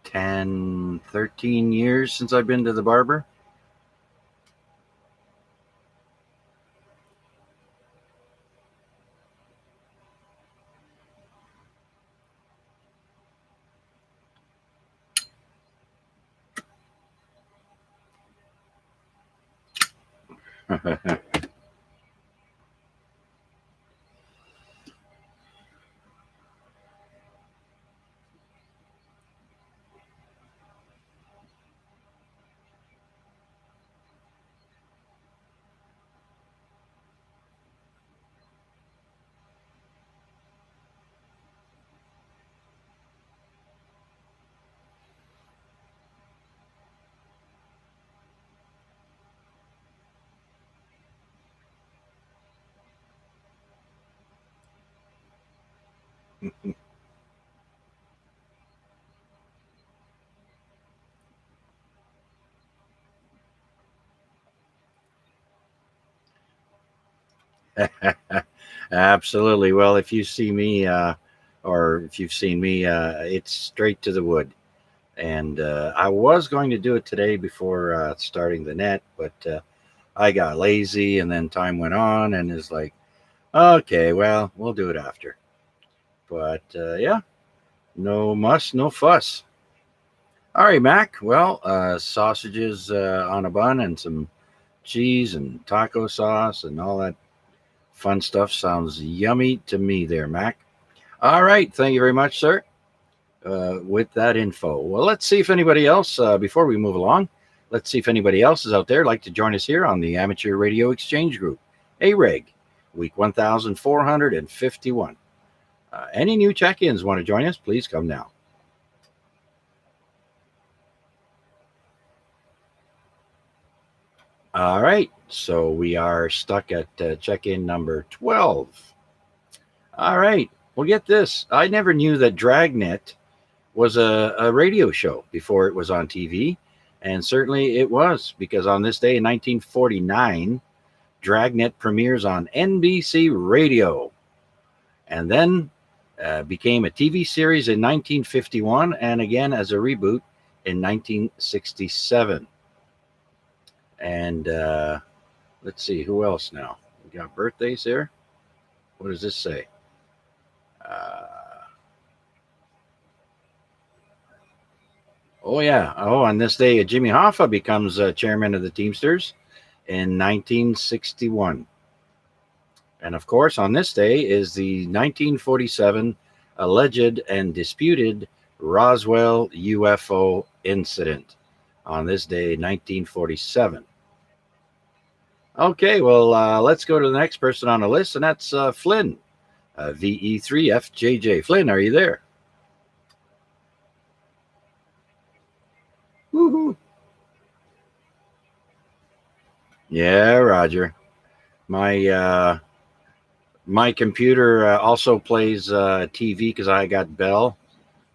S1: 10, 13 years since I've been to the barber. Absolutely. Well, if you see me, or if you've seen me, it's straight to the wood. And I was going to do it today before starting the net, but I got lazy, and then time went on, and is like, okay, well, we'll do it after. But yeah, no muss, no fuss. All right, Mac. Well, sausages on a bun and some cheese and taco sauce and all that fun stuff sounds yummy to me there, Mac. All right. Thank you very much, sir, with that info. Well, let's see if anybody else, before we move along, let's see if anybody else is out there like to join us here on the Amateur Radio Exchange Group, AREG, week 1451. Any new check-ins want to join us, please come now. All right, so we are stuck at check-in number 12. All right, well, get this. I never knew that Dragnet was a radio show before it was on TV, and certainly it was, because on this day in 1949, Dragnet premieres on NBC Radio, and then became a TV series in 1951, and again as a reboot in 1967. And let's see, who else now? We got birthdays here. What does this say? Uh, oh, yeah. Oh, on this day, Jimmy Hoffa becomes chairman of the Teamsters in 1961. And of course, on this day is the 1947 alleged and disputed Roswell UFO incident on this day, 1947. Okay, well, let's go to the next person on the list, and that's Flynn, VE3FJJ. Flynn, are you there? Woohoo! Yeah, Roger. My computer also plays TV because I got Bell,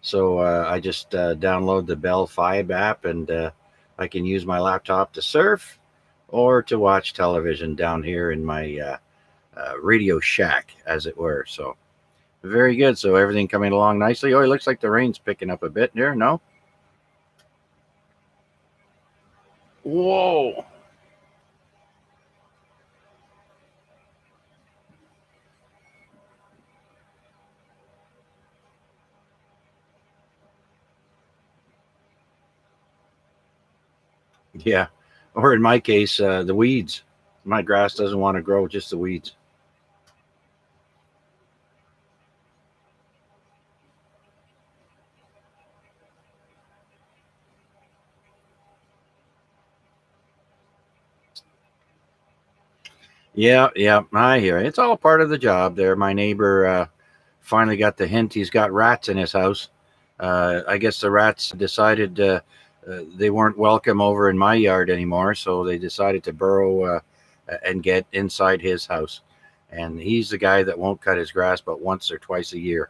S1: so I just download the Bell 5 app, and I can use my laptop to surf or to watch television down here in my Radio Shack, as it were. So very good. So everything coming along nicely. Oh, it looks like the rain's picking up a bit there. No? Whoa. Yeah. Or in my case, the weeds. My grass doesn't want to grow, just the weeds. Yeah, yeah, I hear it. It's all part of the job there. My neighbor finally got the hint he's got rats in his house. I guess the rats decided they weren't welcome over in my yard anymore, so they decided to burrow and get inside his house. And he's the guy that won't cut his grass but once or twice a year.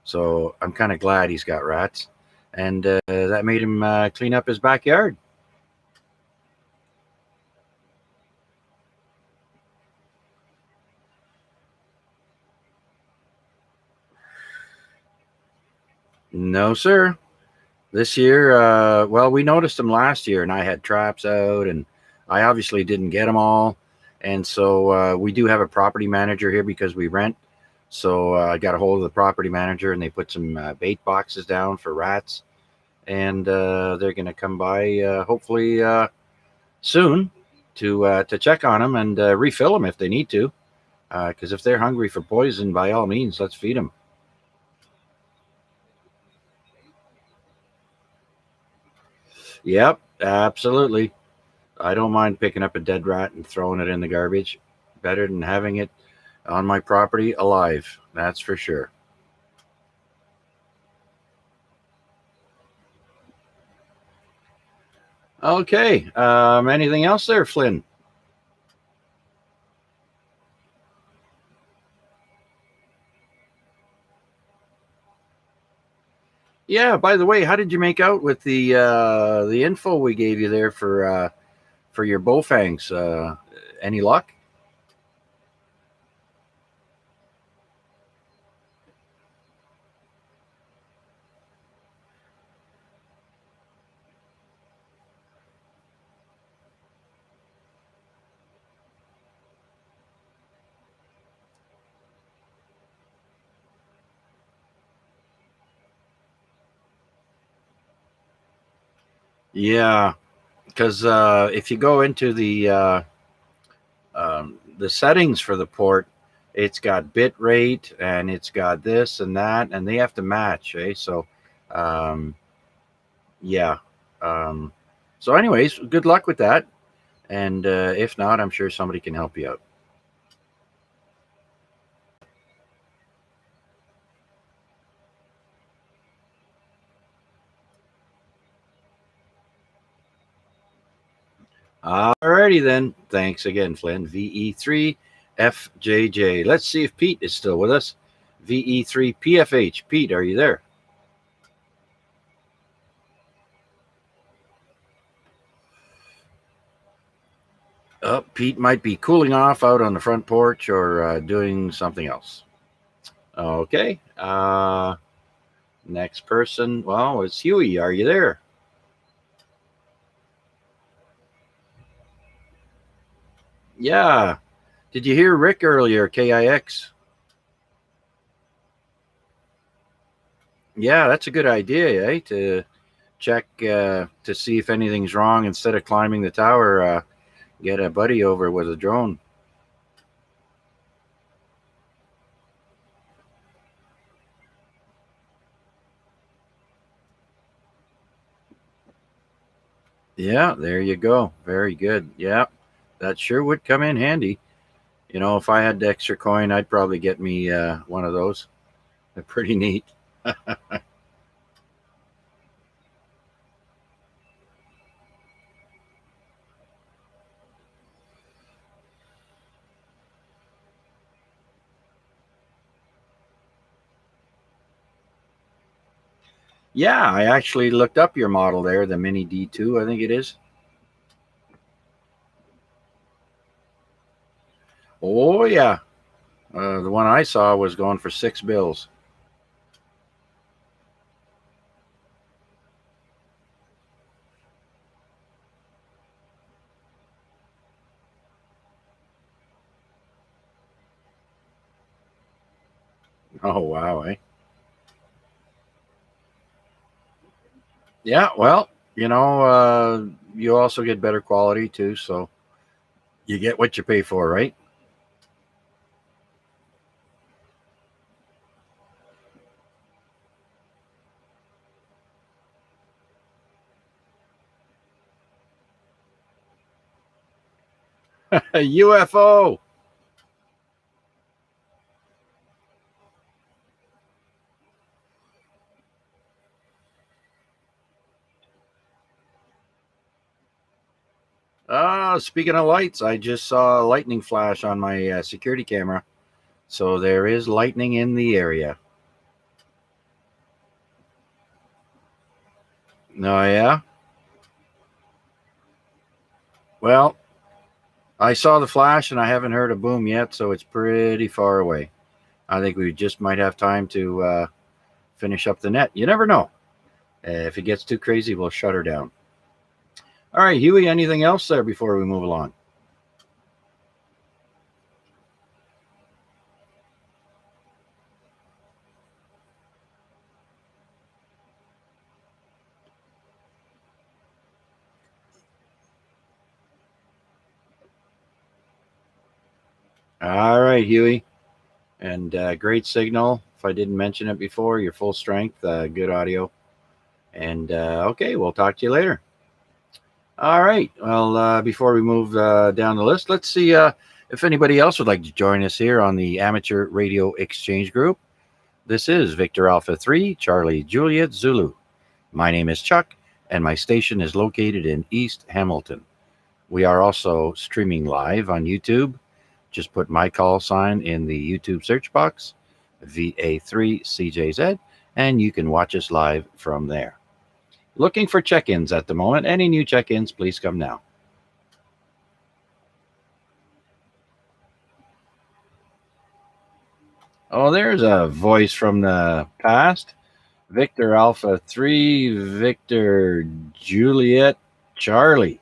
S1: So I'm kind of glad he's got rats. And that made him clean up his backyard. No, sir. This year, well, we noticed them last year, and I had traps out, and I obviously didn't get them all. And so we do have a property manager here because we rent. So I got a hold of the property manager, and they put some bait boxes down for rats, and they're going to come by hopefully soon to check on them and refill them if they need to. Because if they're hungry for poison, by all means, let's feed them. Yep, absolutely. I don't mind picking up a dead rat and throwing it in the garbage. Better than having it on my property alive. That's for sure. Okay. Anything else there, Flynn? Yeah. By the way, how did you make out with the info we gave you there for your bowfangs? Any luck? Yeah, because if you go into the settings for the port, it's got bit rate and it's got this and that, and they have to match. So, um, yeah. Um, so, anyways, good luck with that. And if not, I'm sure somebody can help you out. Alrighty then. Thanks again, Flynn. VE3FJJ. Let's see if Pete is still with us. VE3PFH. Pete, are you there? Pete might be cooling off out on the front porch or doing something else. Okay. Next person. Well, it's Huey. Are you there? Yeah. Did you hear Rick earlier, KIX? Yeah, that's a good idea, eh? To check to see if anything's wrong instead of climbing the tower. Get a buddy over with a drone. Yeah, there you go. Very good. Yeah, that sure would come in handy. If I had the extra coin, I'd probably get me one of those. They're pretty neat. Yeah, I actually looked up your model there, the Mini D2, I think it is. Oh, yeah. The one I saw was going for $6 bills. Oh, wow, eh? Yeah, well, you also get better quality too, so you get what you pay for, right? A UFO. Speaking of lights, I just saw a lightning flash on my security camera. So there is lightning in the area. No, yeah. Well, I saw the flash and I haven't heard a boom yet, so it's pretty far away. I think we just might have time to finish up the net. You never know. If it gets too crazy, we'll shut her down. All right, Huey, anything else there before we move along? All right, Huey. And great signal. If I didn't mention it before, you're full strength, good audio. And okay, we'll talk to you later. All right. Well, before we move down the list, let's see if anybody else would like to join us here on the Amateur Radio Exchange Group. This is Victor Alpha 3, Charlie Juliet Zulu. My name is Chuck, and my station is located in East Hamilton. We are also streaming live on YouTube. Just put my call sign in the YouTube search box, VA3CJZ, and you can watch us live from there. Looking for check ins at the moment. Any new check ins, please come now. Oh, there's a voice from the past. Victor Alpha 3, Victor Juliet Charlie.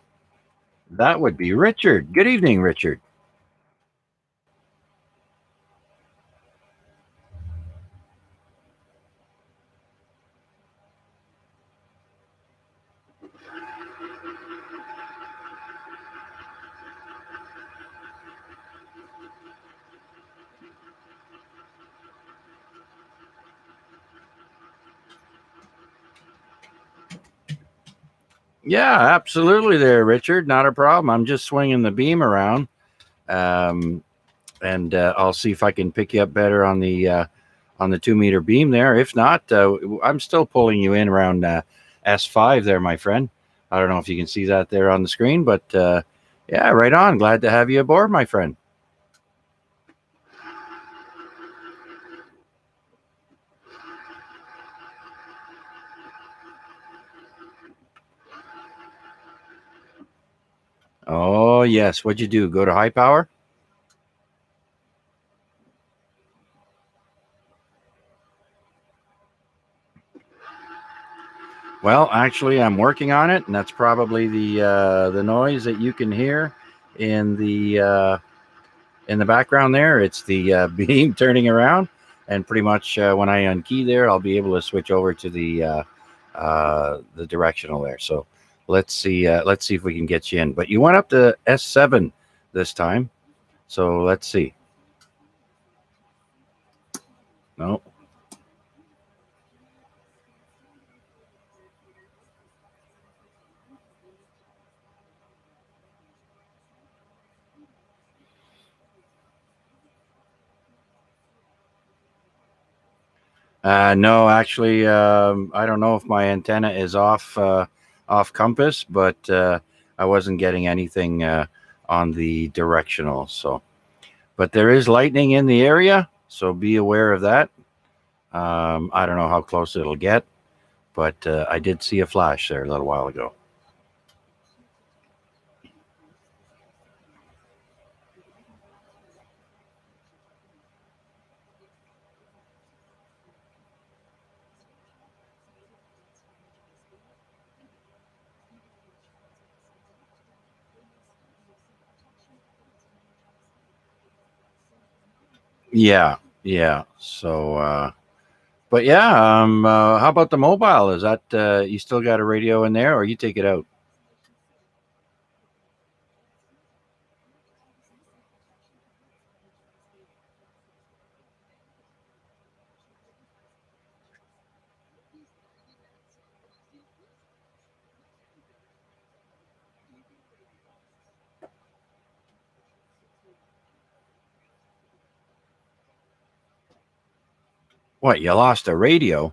S1: That would be Richard. Good evening, Richard. Yeah, absolutely there, Richard. Not a problem. I'm just swinging the beam around. Um, and I'll see if I can pick you up better on the 2 meter beam there. If not, I'm still pulling you in around S5 there, my friend. I don't know if you can see that there on the screen, but yeah, right on. Glad to have you aboard, my friend. Oh yes, what'd you do? Go to high power? Well, actually, I'm working on it, and that's probably the noise that you can hear in the background there. It's the beam turning around, and pretty much when I unkey there, I'll be able to switch over to the directional there. So let's see if we can get you in. But you went up to S7 this time, so let's see. No, No, actually, I don't know if my antenna is off compass, but I wasn't getting anything on the directional. So, but there is lightning in the area, so be aware of that. I don't know how close it'll get, but I did see a flash there a little while ago. Yeah, yeah. So, but yeah, how about the mobile? Is that you still got a radio in there, or you take it out? What, you lost a radio?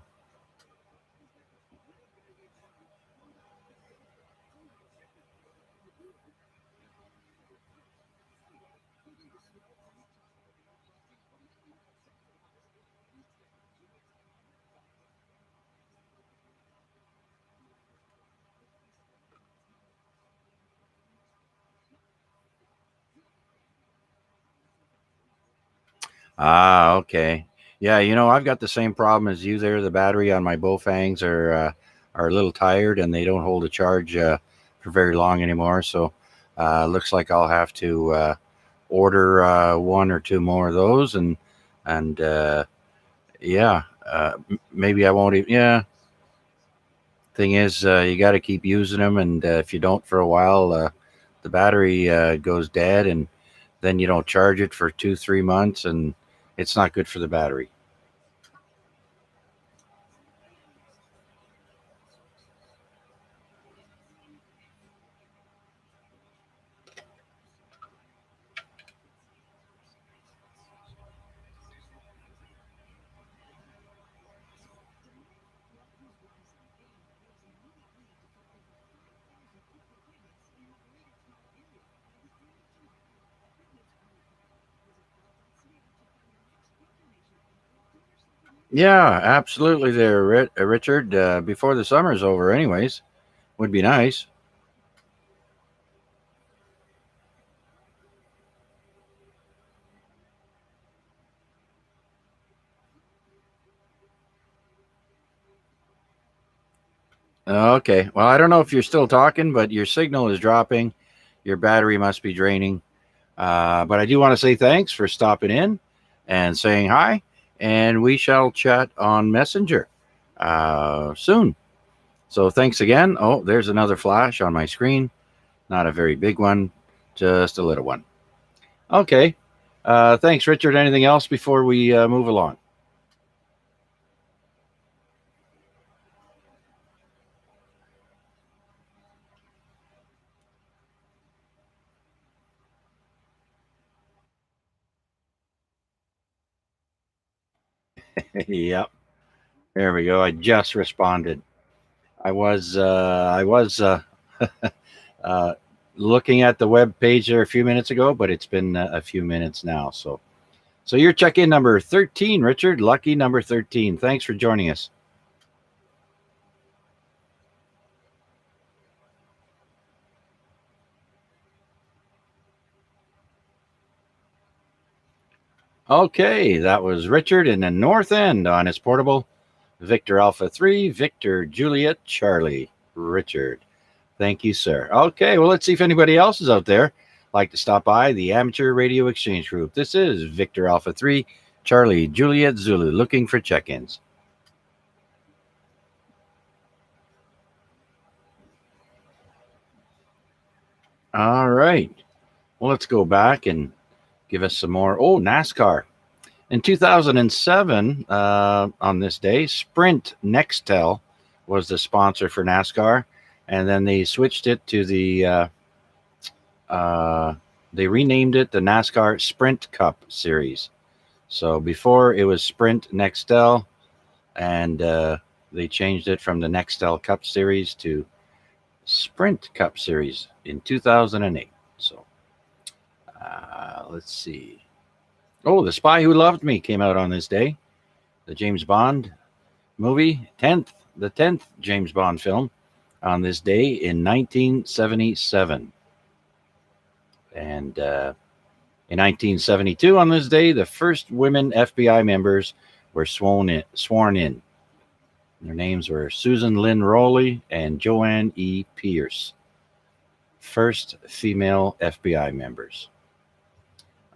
S1: Ah, okay. Yeah, I've got the same problem as you there. The battery on my Bofangs are a little tired and they don't hold a charge for very long anymore. So, looks like I'll have to order one or two more of those, and yeah, maybe I won't even. Yeah, thing is, you got to keep using them, and if you don't for a while, the battery goes dead, and then you don't charge it for 2 3 months, and it's not good for the battery. Yeah, absolutely. There, Richard. Before the summer's over, anyways, would be nice. Okay. Well, I don't know if you're still talking, but your signal is dropping. Your battery must be draining. But I do want to say thanks for stopping in and saying hi, and we shall chat on Messenger soon. So thanks again. Oh, there's another flash on my screen. Not a very big one, just a little one. Okay. Thanks, Richard. Anything else before we move along? Yep. There we go. I just responded. I was uh, looking at the web page there a few minutes ago, but it's been a few minutes now. So your check-in number 13, Richard. Lucky number 13. Thanks for joining us. Okay, that was Richard in the North End on his portable Victor Alpha 3, Victor Juliet Charlie. Richard. Thank you, sir. Okay, well, let's see if anybody else is out there like to stop by the Amateur Radio Exchange Group. This is Victor Alpha 3, Charlie Juliet Zulu, looking for check-ins. All right. Well, let's go back and give us some more. Oh, NASCAR. In 2007, on this day, Sprint Nextel was the sponsor for NASCAR, and then they switched it to uh, they renamed it the NASCAR Sprint Cup Series. So before it was Sprint Nextel, and they changed it from the Nextel Cup Series to Sprint Cup Series in 2008. So let's see. Oh, The Spy Who Loved Me came out on this day. The James Bond movie, the 10th James Bond film on this day in 1977. And in 1972, on this day, the first women FBI members were sworn in. Their names were Susan Lynn Rowley and Joanne E. Pierce. First female FBI members.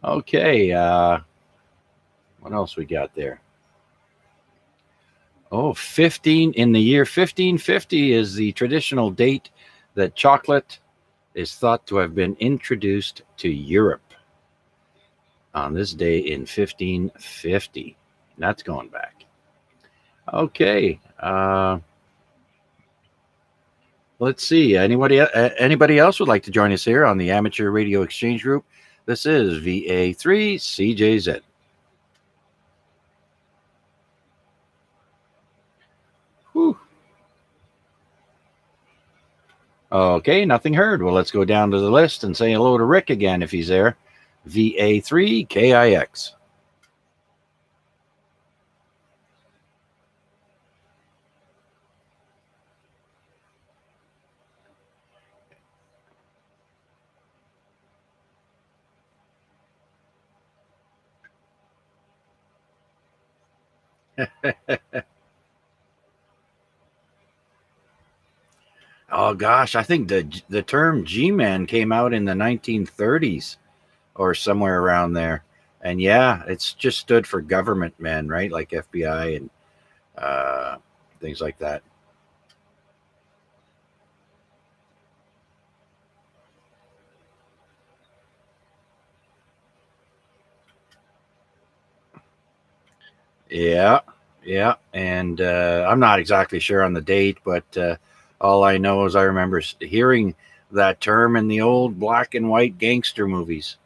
S1: Okay, what else we got there? Oh, 15 in the year 1550 is the traditional date that chocolate is thought to have been introduced to Europe on this day in 1550. That's going back. Okay. Let's see. Anybody else would like to join us here on the Amateur Radio Exchange Group? This is VA3CJZ. Whew. Okay, nothing heard. Well, let's go down to the list and say hello to Rick again if he's there. VA3KIX. Oh gosh, I think the term G-man came out in the 1930s or somewhere around there. And yeah, it's just stood for government men, right? Like FBI and uh, things like that. Yeah, yeah. And I'm not exactly sure on the date, but all I know is I remember hearing that term in the old black and white gangster movies.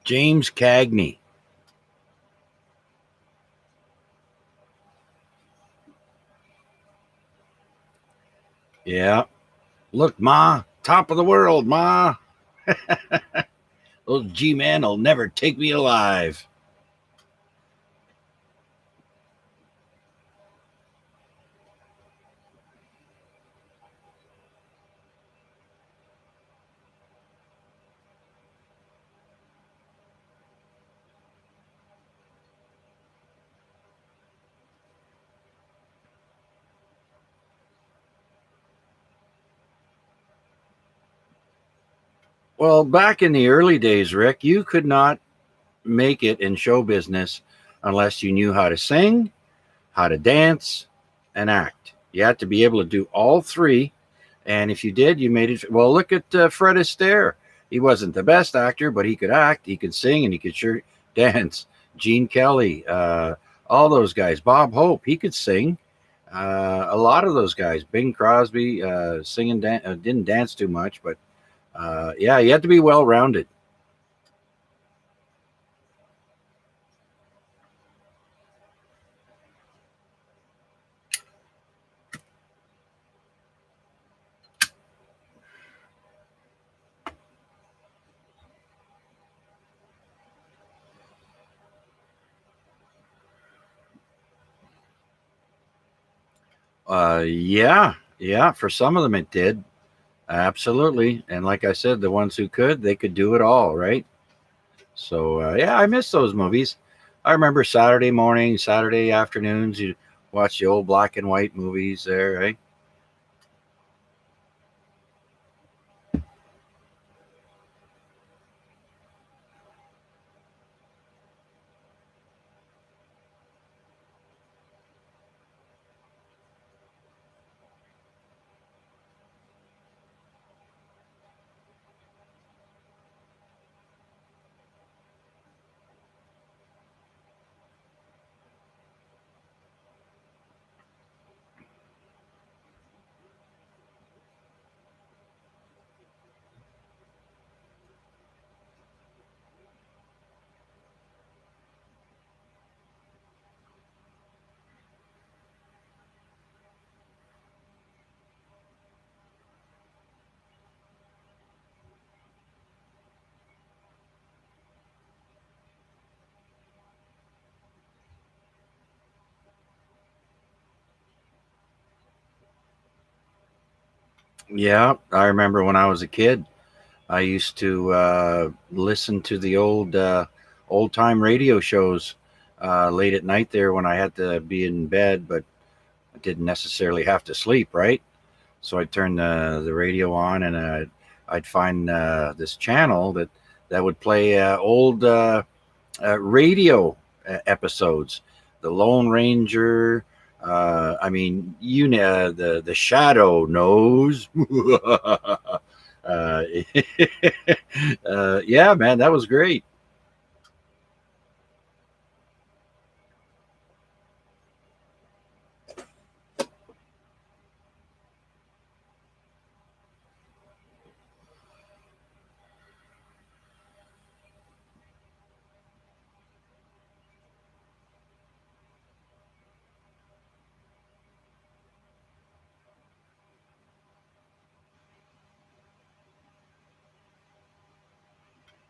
S1: James Cagney. Yeah. Look, Ma, top of the world, Ma. Those G-men will never take me alive. Well, back in the early days, Rick, you could not make it in show business unless you knew how to sing, how to dance, and act. You had to be able to do all three. And if you did, you made it. Well, look at Fred Astaire. He wasn't the best actor, but he could act, he could sing, and he could sure dance. Gene Kelly, all those guys. Bob Hope, he could sing. A lot of those guys. Bing Crosby, singing, didn't dance too much, but yeah, you had to be well rounded. Yeah, yeah. For some of them, it did. Absolutely. And like I said, the ones who could, they could do it all, right? So yeah, I miss those movies. I remember Saturday morning, Saturday afternoons, you watch the old black and white movies there, right? Yeah, I remember when I was a kid, I used to listen to the old time radio shows late at night there when I had to be in bed, but I didn't necessarily have to sleep, right? So I'd turn the radio on, and I'd find this channel that would play old radio episodes. The Lone Ranger. I mean, the Shadow knows. uh, yeah, man, that was great.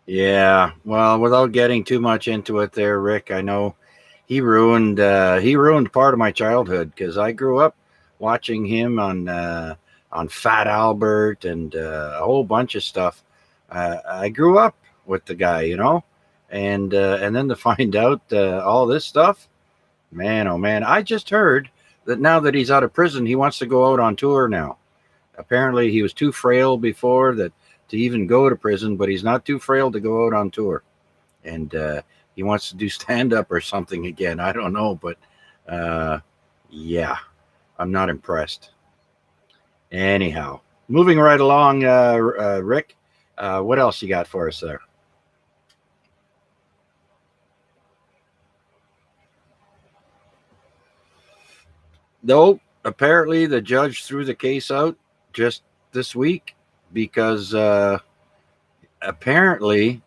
S1: Yeah, well, without getting too much into it, there, Rick, I know he ruined part of my childhood because I grew up watching him on Fat Albert and a whole bunch of stuff. I grew up with the guy, and then to find out all this stuff, man, oh man! I just heard that now that he's out of prison, he wants to go out on tour now. Apparently, he was too frail before that to even go to prison, but he's not too frail to go out on tour, and he wants to do stand up or something again. I don't know, but uh, yeah, I'm not impressed. Anyhow, moving right along, Rick. What else you got for us there? Though apparently the judge threw the case out just this week because apparently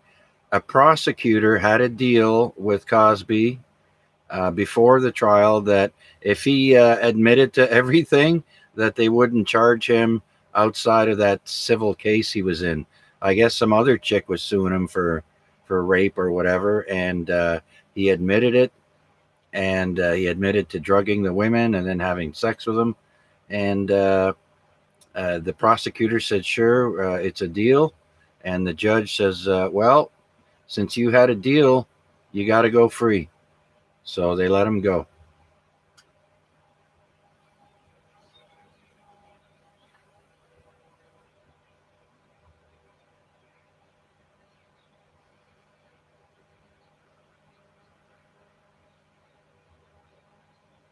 S1: a prosecutor had a deal with Cosby before the trial that if he admitted to everything, that they wouldn't charge him outside of that civil case he was in. I guess some other chick was suing him for rape or whatever, and he admitted it, and he admitted to drugging the women and then having sex with them, and the prosecutor said, "Sure, it's a deal," and the judge says, "Well, since you had a deal, you got to go free." So they let him go.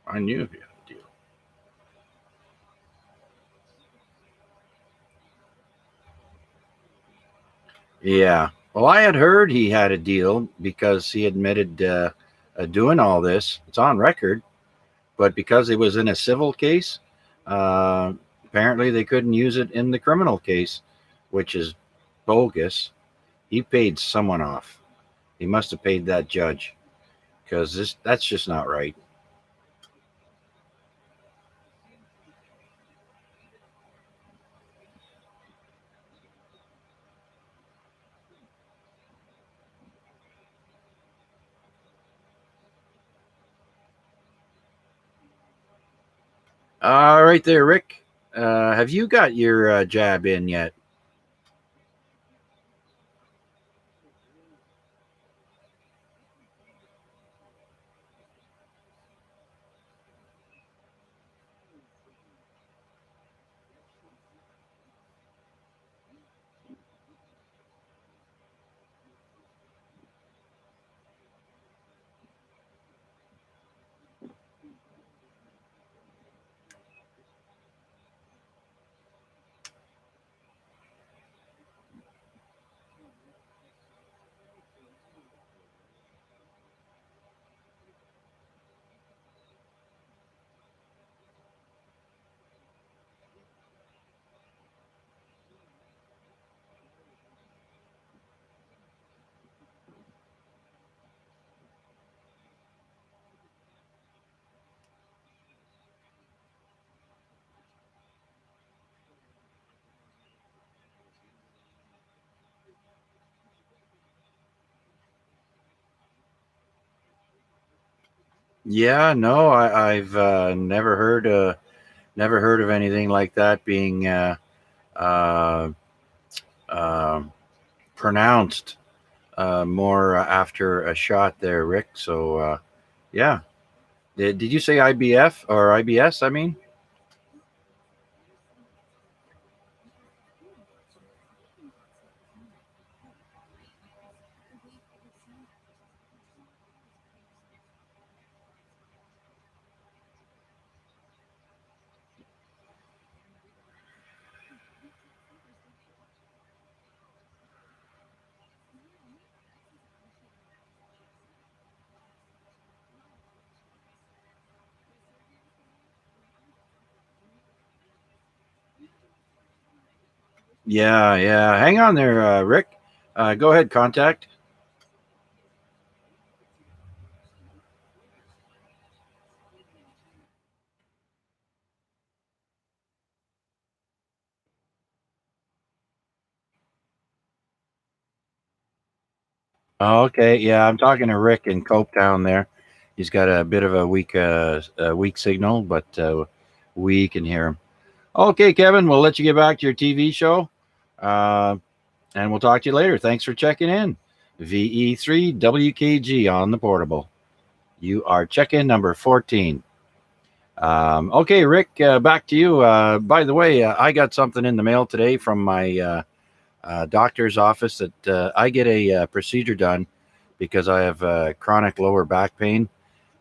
S1: I knew he had a deal. Yeah. Well, I had heard he had a deal because he admitted doing all this. It's on record, but because it was in a civil case, uh, apparently they couldn't use it in the criminal case, which is bogus. He paid someone off. He must have paid that judge because this that's just not right. All right, there, Rick. Have you got your jab in yet? Yeah, no, I've never heard of anything like that being uh, uh, pronounced more after a shot there, Rick. So, yeah. Did you say IBF or IBS? I mean, yeah, yeah. Hang on there, Rick. Go ahead, contact. Oh, okay, yeah, I'm talking to Rick in Copetown there. He's got a bit of a weak signal, but we can hear him. Okay, Kevin, we'll let you get back to your TV show, uh, and we'll talk to you later. Thanks for checking in. VE3 WKG on the portable. You are check-in number 14. Okay, Rick, back to you. By the way, I got something in the mail today from my doctor's office that I get a procedure done because I have chronic lower back pain,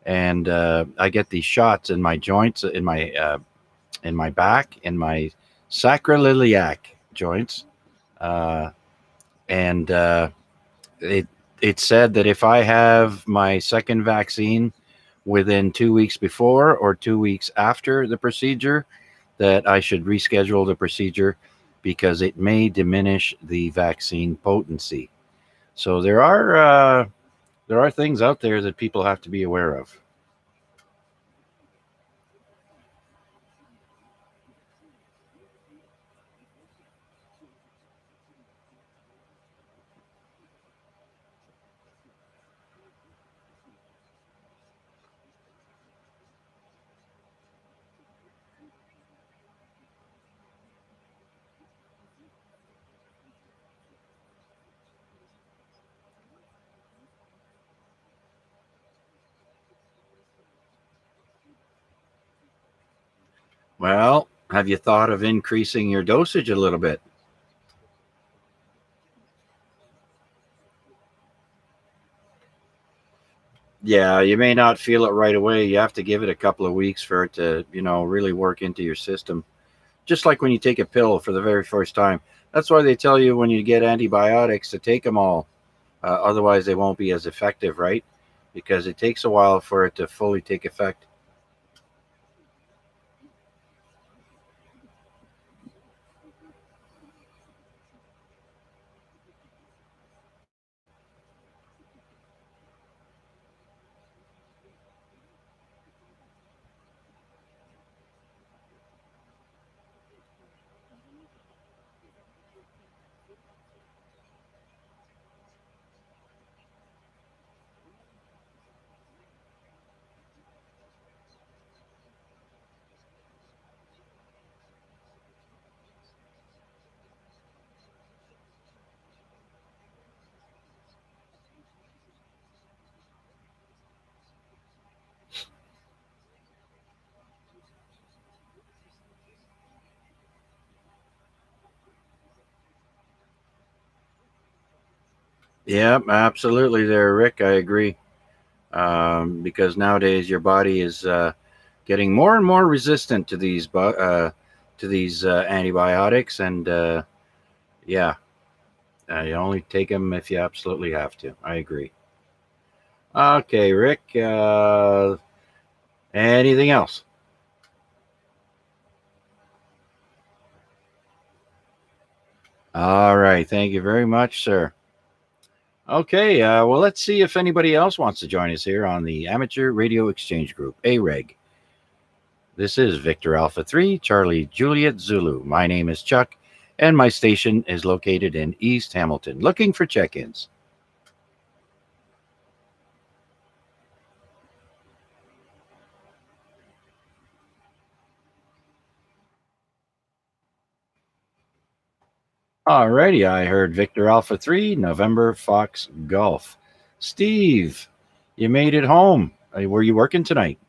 S1: and I get these shots in my joints, in my back, in my sacroiliac joints, uh, and it it said that if I have my second vaccine within 2 weeks before or 2 weeks after the procedure, that I should reschedule the procedure because it may diminish the vaccine potency. So there are things out there that people have to be aware of. Well, have you thought of increasing your dosage a little bit? Yeah, you may not feel it right away. You have to give it a couple of weeks for it to, really work into your system. Just like when you take a pill for the very first time. That's why they tell you when you get antibiotics to take them all. Otherwise, they won't be as effective, right? Because it takes a while for it to fully take effect. Yeah, absolutely, there, Rick. I agree. Because nowadays your body is getting more and more resistant to these antibiotics, and yeah, you only take them if you absolutely have to. I agree. Okay, Rick. Anything else? All right. Thank you very much, sir. Okay. Well, let's see if anybody else wants to join us here on the Amateur Radio Exchange Group, AREG. This is Victor Alpha 3, Charlie Juliet Zulu. My name is Chuck, and my station is located in East Hamilton. Looking for check ins. Alrighty, I heard Victor Alpha 3, November Fox Golf. Steve, you made it home. Were you working tonight?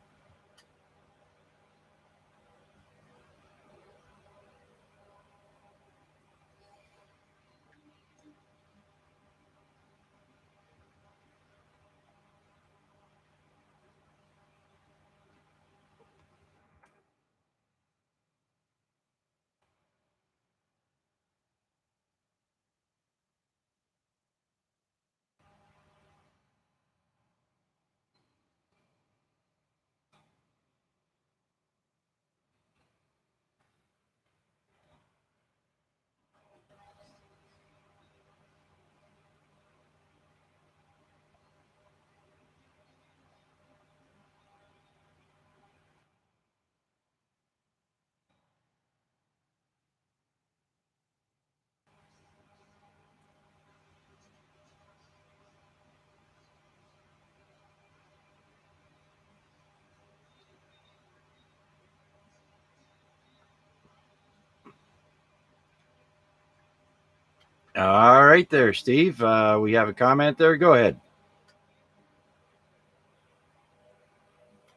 S1: All right, there, Steve. We have a comment there. Go ahead.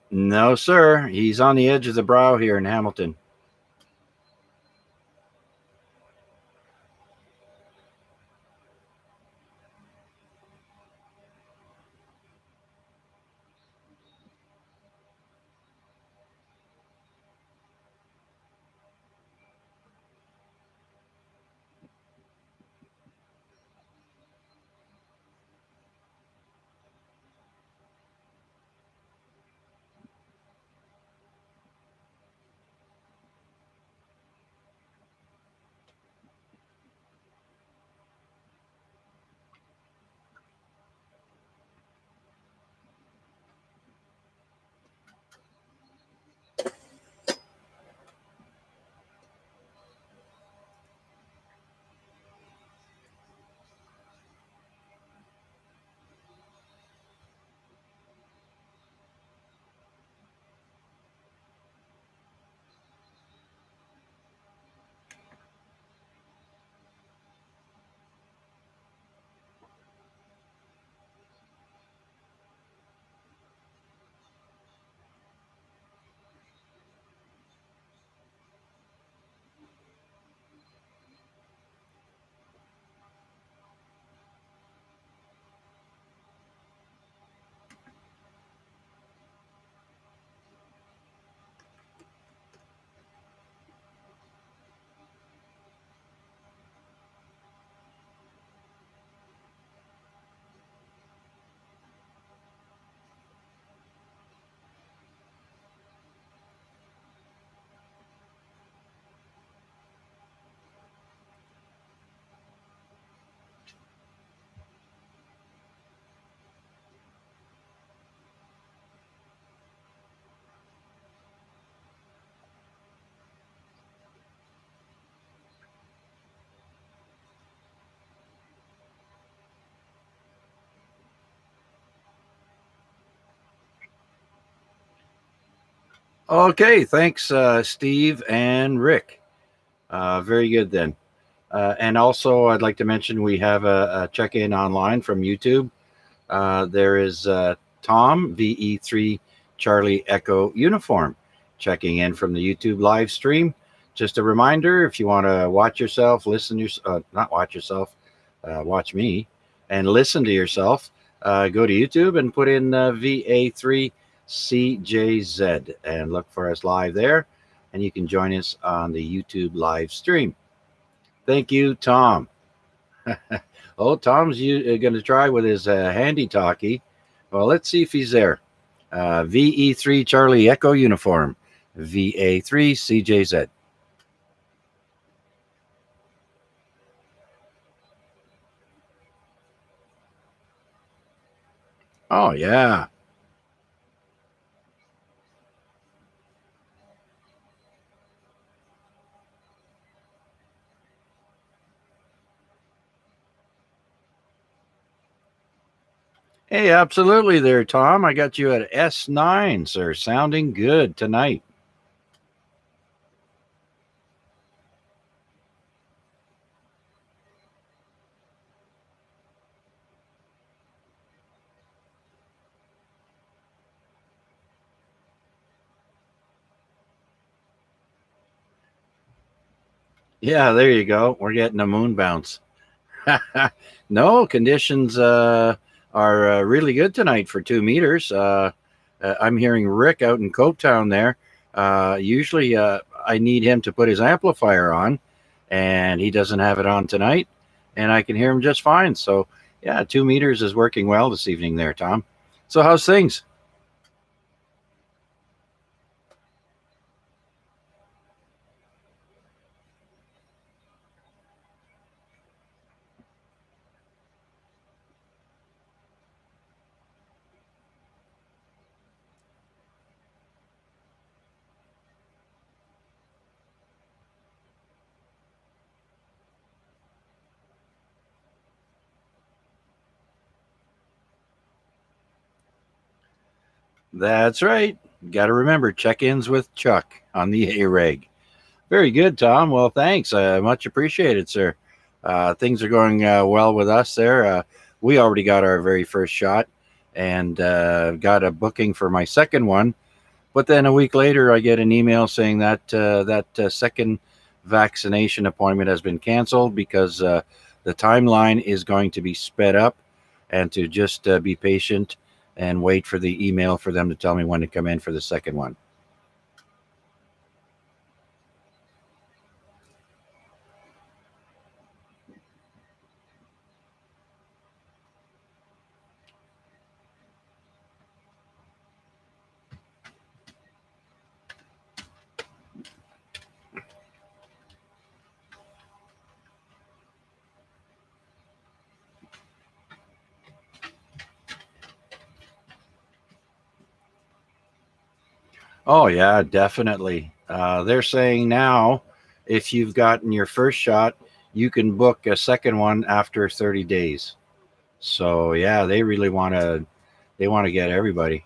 S1: No, sir. He's on the edge of the brow here in Hamilton. Okay, thanks, Steve and Rick. Very good then. And also, I'd like to mention we have a check in online from YouTube. There is Tom, VE3 Charlie Echo Uniform, checking in from the YouTube live stream. Just a reminder, if you want to watch yourself, not watch yourself, watch me, and listen to yourself, go to YouTube and put in VA3CJZ and look for us live there. And you can join us on the YouTube live stream. Thank you, Tom. Oh, Tom's going to try with his handy talkie. Well, let's see if he's there. VE3 Charlie Echo Uniform, VA3 CJZ. Oh, yeah. Hey, absolutely there, Tom. I got you at S9, sir. Sounding good tonight. Yeah, there you go. We're getting a moon bounce. No, conditions are really good tonight for 2 meters. I'm hearing Rick out in Copetown there. Usually I need him to put his amplifier on, and he doesn't have it on tonight, and I can hear him just fine. So, yeah, 2 meters is working well this evening there, Tom. So, how's things? That's right. Got to remember check ins with Chuck on the AREG. Very good, Tom. Well, thanks. Much appreciated, sir. Things are going well with us there. We already got our very first shot and got a booking for my second one. But then a week later, I get an email saying that that second vaccination appointment has been canceled because the timeline is going to be sped up, and to just be patient and wait for the email for them to tell me when to come in for the second one. Oh, yeah, definitely. They're saying now if you've gotten your first shot, you can book a second one after 30 days. So, yeah, they want to get everybody.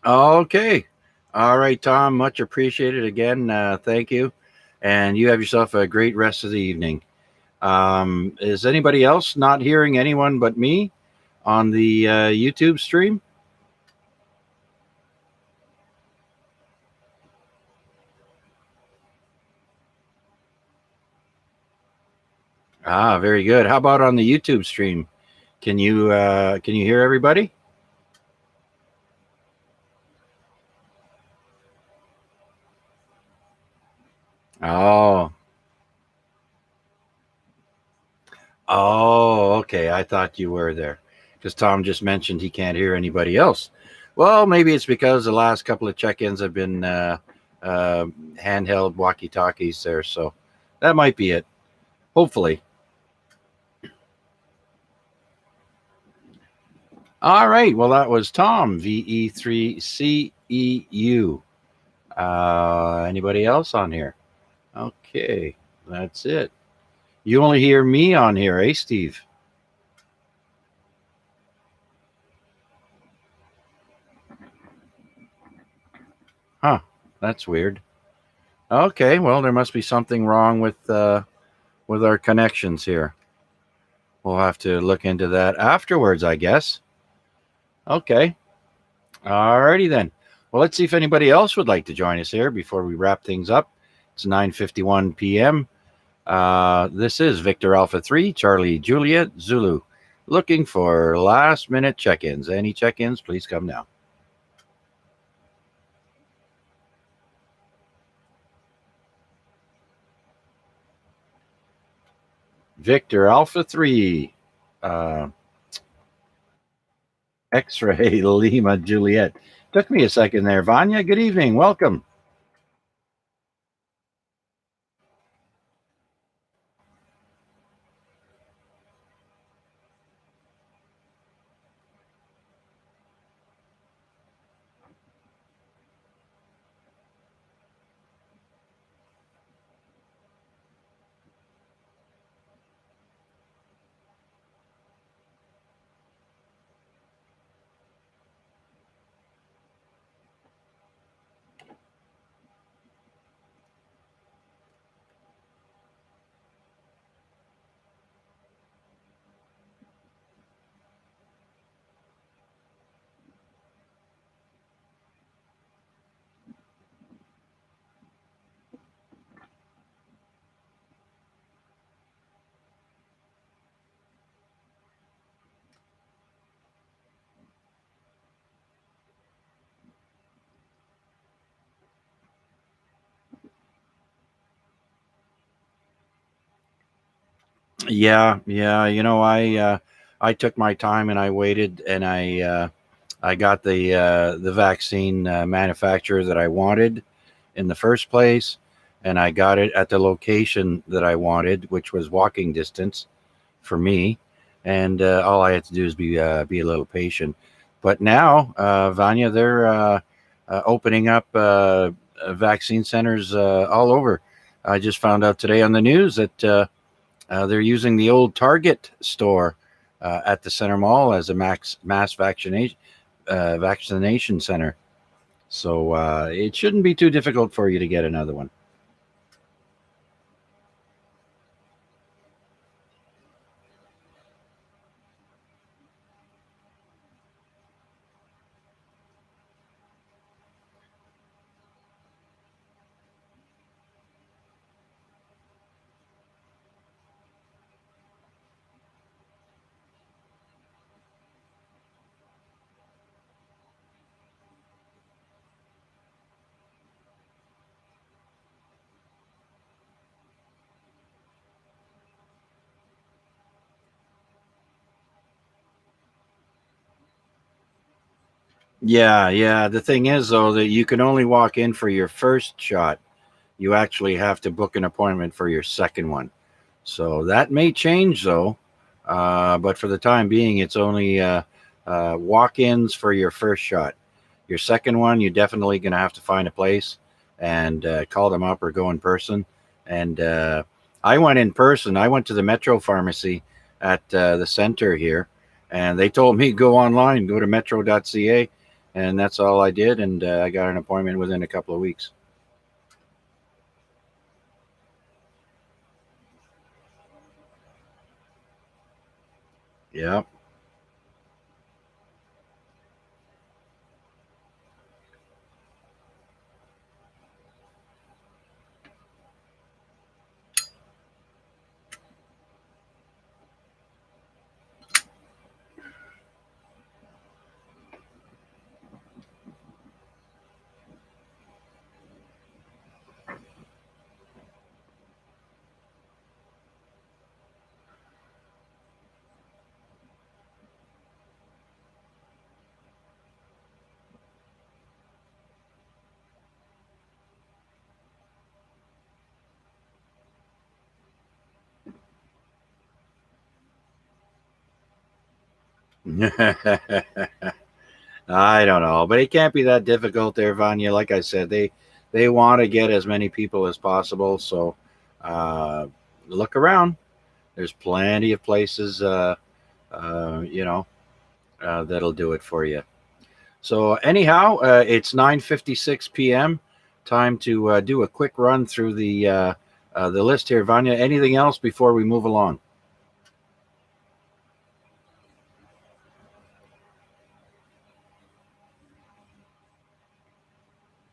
S1: Okay. All right, Tom, much appreciated again. Thank you. And you have yourself a great rest of the evening. Is anybody else not hearing anyone but me on the YouTube stream? Ah, very good. How about on the YouTube stream? Can you hear everybody? Oh, oh, okay. I thought you were there because Tom just mentioned he can't hear anybody else. Well, maybe it's because the last couple of check-ins have been uh, handheld walkie-talkies there, so that might be it. Hopefully. All right. Well, that was Tom VE3CEU. Anybody else on here? Okay, that's it. You only hear me on here, eh, Steve? Huh. That's weird. Okay, well, there must be something wrong with our connections here. We'll have to look into that afterwards, I guess. Okay. Alrighty then. Well, let's see if anybody else would like to join us here before we wrap things up. It's 9:51 p.m. This is Victor Alpha 3, Charlie Juliet Zulu, looking for last minute check ins. Any check ins, please come now. Victor Alpha 3, uh, X ray Lima Juliet. Took me a second there. Vanya, good evening. Welcome. Yeah. I took my time and I waited, and I got the vaccine manufacturer that I wanted in the first place, and I got it at the location that I wanted, which was walking distance for me. And all I had to do is be a little patient. But now, Vanya, they're opening up vaccine centers all over. I just found out today on the news that they're using the old Target store at the Center Mall as a mass vaccination center. So it shouldn't be too difficult for you to get another one. Yeah. The thing is, though, that you can only walk in for your first shot. You actually have to book an appointment for your second one. So that may change, though. But for the time being, it's only walk ins for your first shot. Your second one, you're definitely going to have to find a place and call them up or go in person. And I went in person. I went to the Metro Pharmacy at the center here, and they told me go online, go to metro.ca, and that's all I did. And I got an appointment within a couple of weeks. Yeah. I don't know, but it can't be that difficult there, Vanya. Like I said, they want to get as many people as possible. So uh, look around. There's plenty of places, you know, that'll do it for you. So anyhow, it's 9:56 p.m. Time to do a quick run through the list here, Vanya. Anything else before we move along?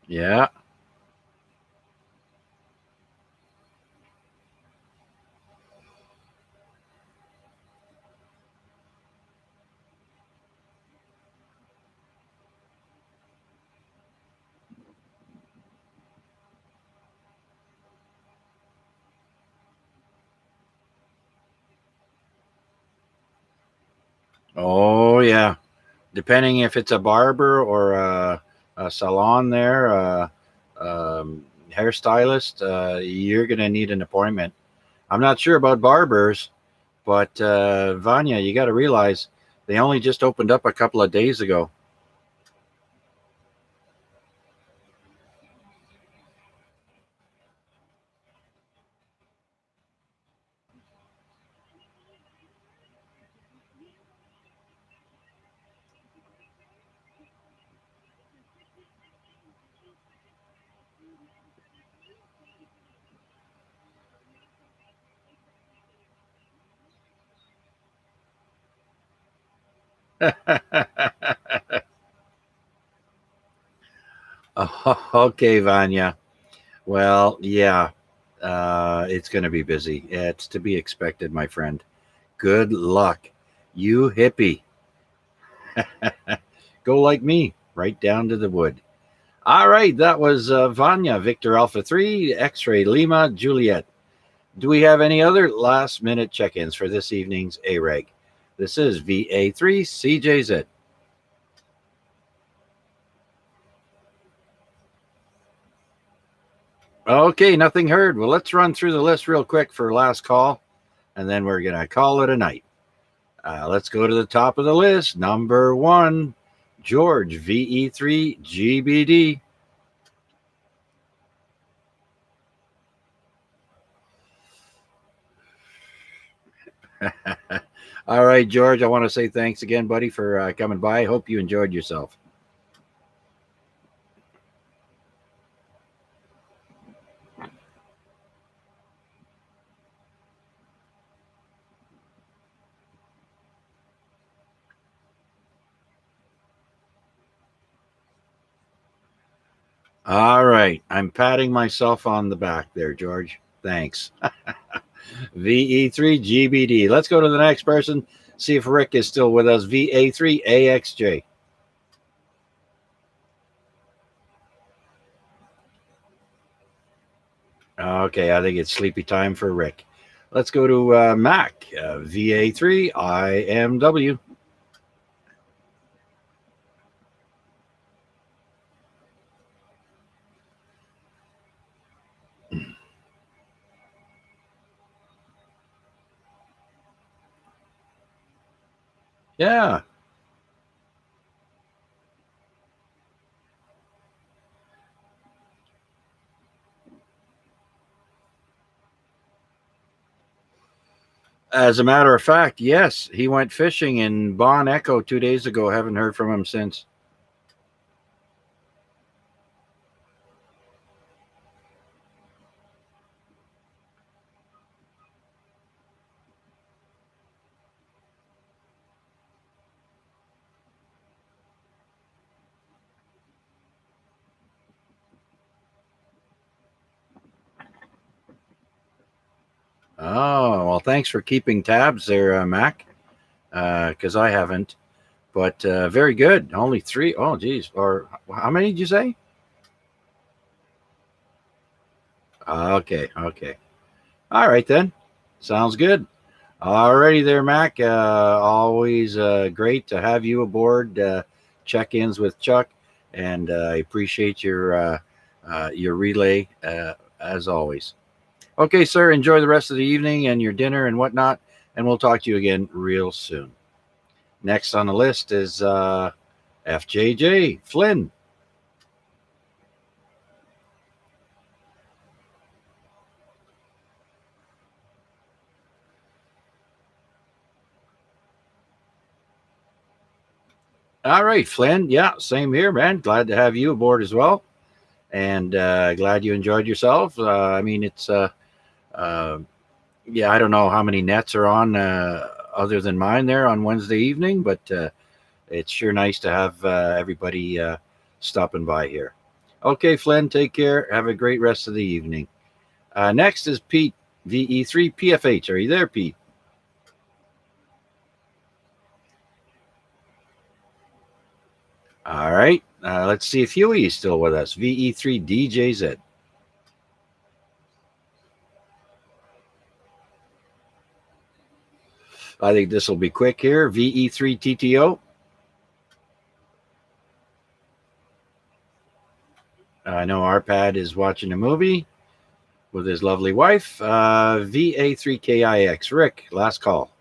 S1: Yeah. Oh yeah. Depending if it's a barber or a salon there, hairstylist, you're going to need an appointment. I'm not sure about barbers, but Vanya, you got to realize they only just opened up a couple of days ago. Oh, okay, Vanya. Well, yeah, it's going to be busy. It's to be expected, my friend. Good luck. You hippie. Go like me, right down to the wood. All right, that was Vanya, Victor Alpha 3, X Ray Lima, Juliet. Do we have any other last minute check ins for this evening's AREG? This is VA3CJZ. Okay, nothing heard. Well, let's run through the list real quick for last call, and then we're going to call it a night. Let's go to the top of the list. Number 1, George, VE3GBD. All right, George, I want to say thanks again, buddy, for coming by. Hope you enjoyed yourself. All right, I'm patting myself on the back there, George. Thanks. VE3GBD. Let's go to the next person, see if Rick is still with us. VA3AXJ. Okay, I think it's sleepy time for Rick. Let's go to Mac, VA3IMW. Yeah. As a matter of fact, yes, he went fishing in Bon Echo 2 days ago. Haven't heard from him since. Oh, well, thanks for keeping tabs there, Mac, because I haven't. But very good. Only 3. Oh, geez. Or how many did you say? Okay, okay. All right, then. Sounds good. Alrighty there, Mac. Always great to have you aboard. Check-ins with Chuck, and I appreciate your relay as always. Okay, sir. Enjoy the rest of the evening and your dinner and whatnot, and we'll talk to you again real soon. Next on the list is FJJ Flynn. All right, Flynn. Yeah, same here, man. Glad to have you aboard as well, and glad you enjoyed yourself. I mean, it's yeah, I don't know how many nets are on other than mine there on Wednesday evening, but it's sure nice to have everybody stopping by here. Okay, Flynn, take care. Have a great rest of the evening. Next is Pete, VE3PFH. Are you there, Pete? All right. Let's see if Huey is still with us. VE3DJZ. I think this will be quick here. VE3TTO. I know Arpad is watching a movie with his lovely wife. VA3KIX. Rick, last call.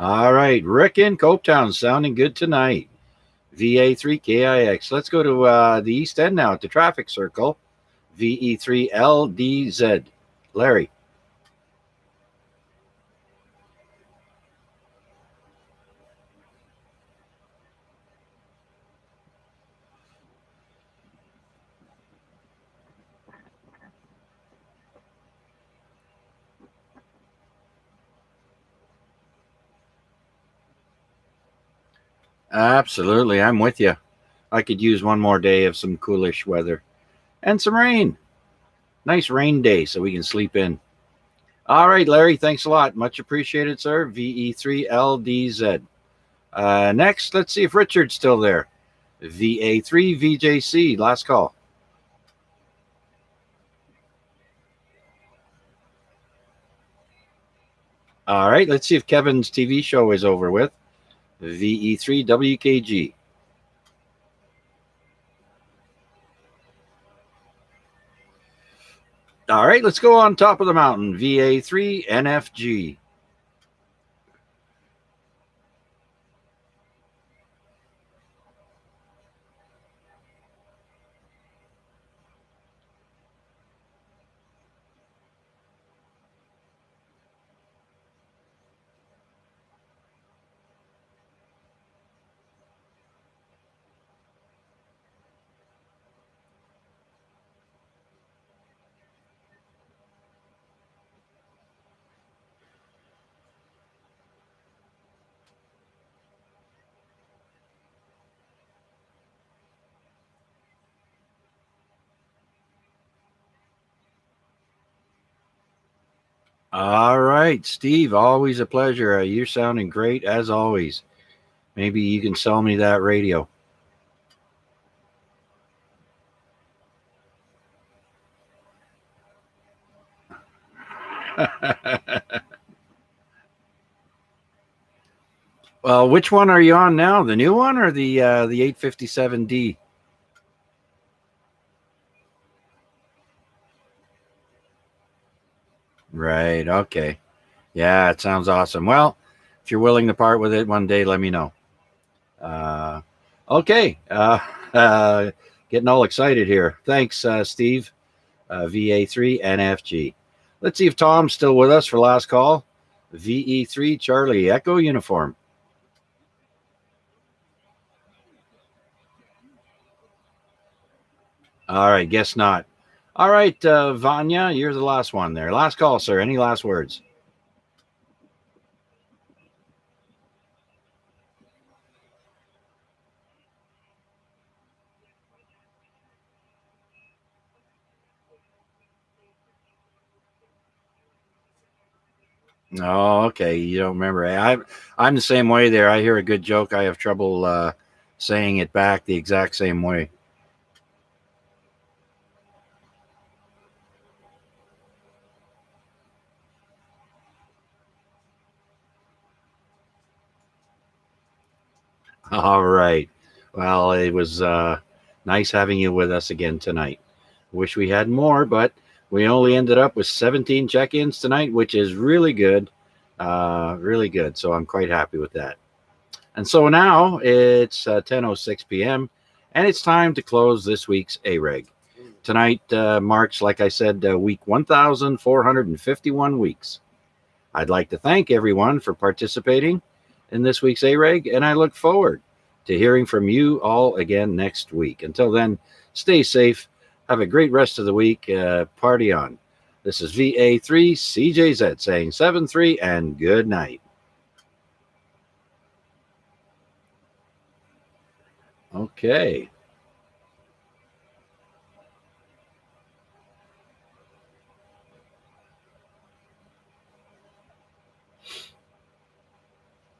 S1: All right. Rick in Copetown sounding good tonight. VA3KIX. Let's go to the East End now at the traffic circle. VE3LDZ. Larry. Absolutely. I'm with you. I could use one more day of some coolish weather and some rain. Nice rain day so we can sleep in. All right, Larry, thanks a lot. Much appreciated, sir. VE3LDZ. Next, let's see if Richard's still there. VA3VJC, last call. All right, let's see if Kevin's TV show is over with. VE3WKG. All right, let's go on top of the mountain. VA3NFG. All right, Steve, always a pleasure. You're sounding great as always. Maybe you can sell me that radio. Well, which one are you on now? The new one or the 857D? Right. Okay. Yeah, it sounds awesome. Well, if you're willing to part with it one day, let me know. Uh, okay. Uh, Getting all excited here. Thanks, Steve. VA3 NFG. Let's see if Tom's still with us for last call. VE3 Charlie Echo uniform. All right, guess not. All right, Vanya, you're the last one there. Last call, sir. Any last words? Oh, okay. You don't remember. I'm the same way there. I hear a good joke. I have trouble saying it back the exact same way. All right. Well, it was nice having you with us again tonight. Wish we had more, but we only ended up with 17 check ins tonight, which is really good. Really good. So I'm quite happy with that. And so now it's 10:06 p.m., and it's time to close this week's AREG. Tonight marks, like I said, week 1,451 weeks. I'd like to thank everyone for participating in this week's AREG, and I look forward to hearing from you all again next week. Until then, stay safe. Have a great rest of the week. Party on. This is VA3CJZ saying 7-3 and good night. Okay.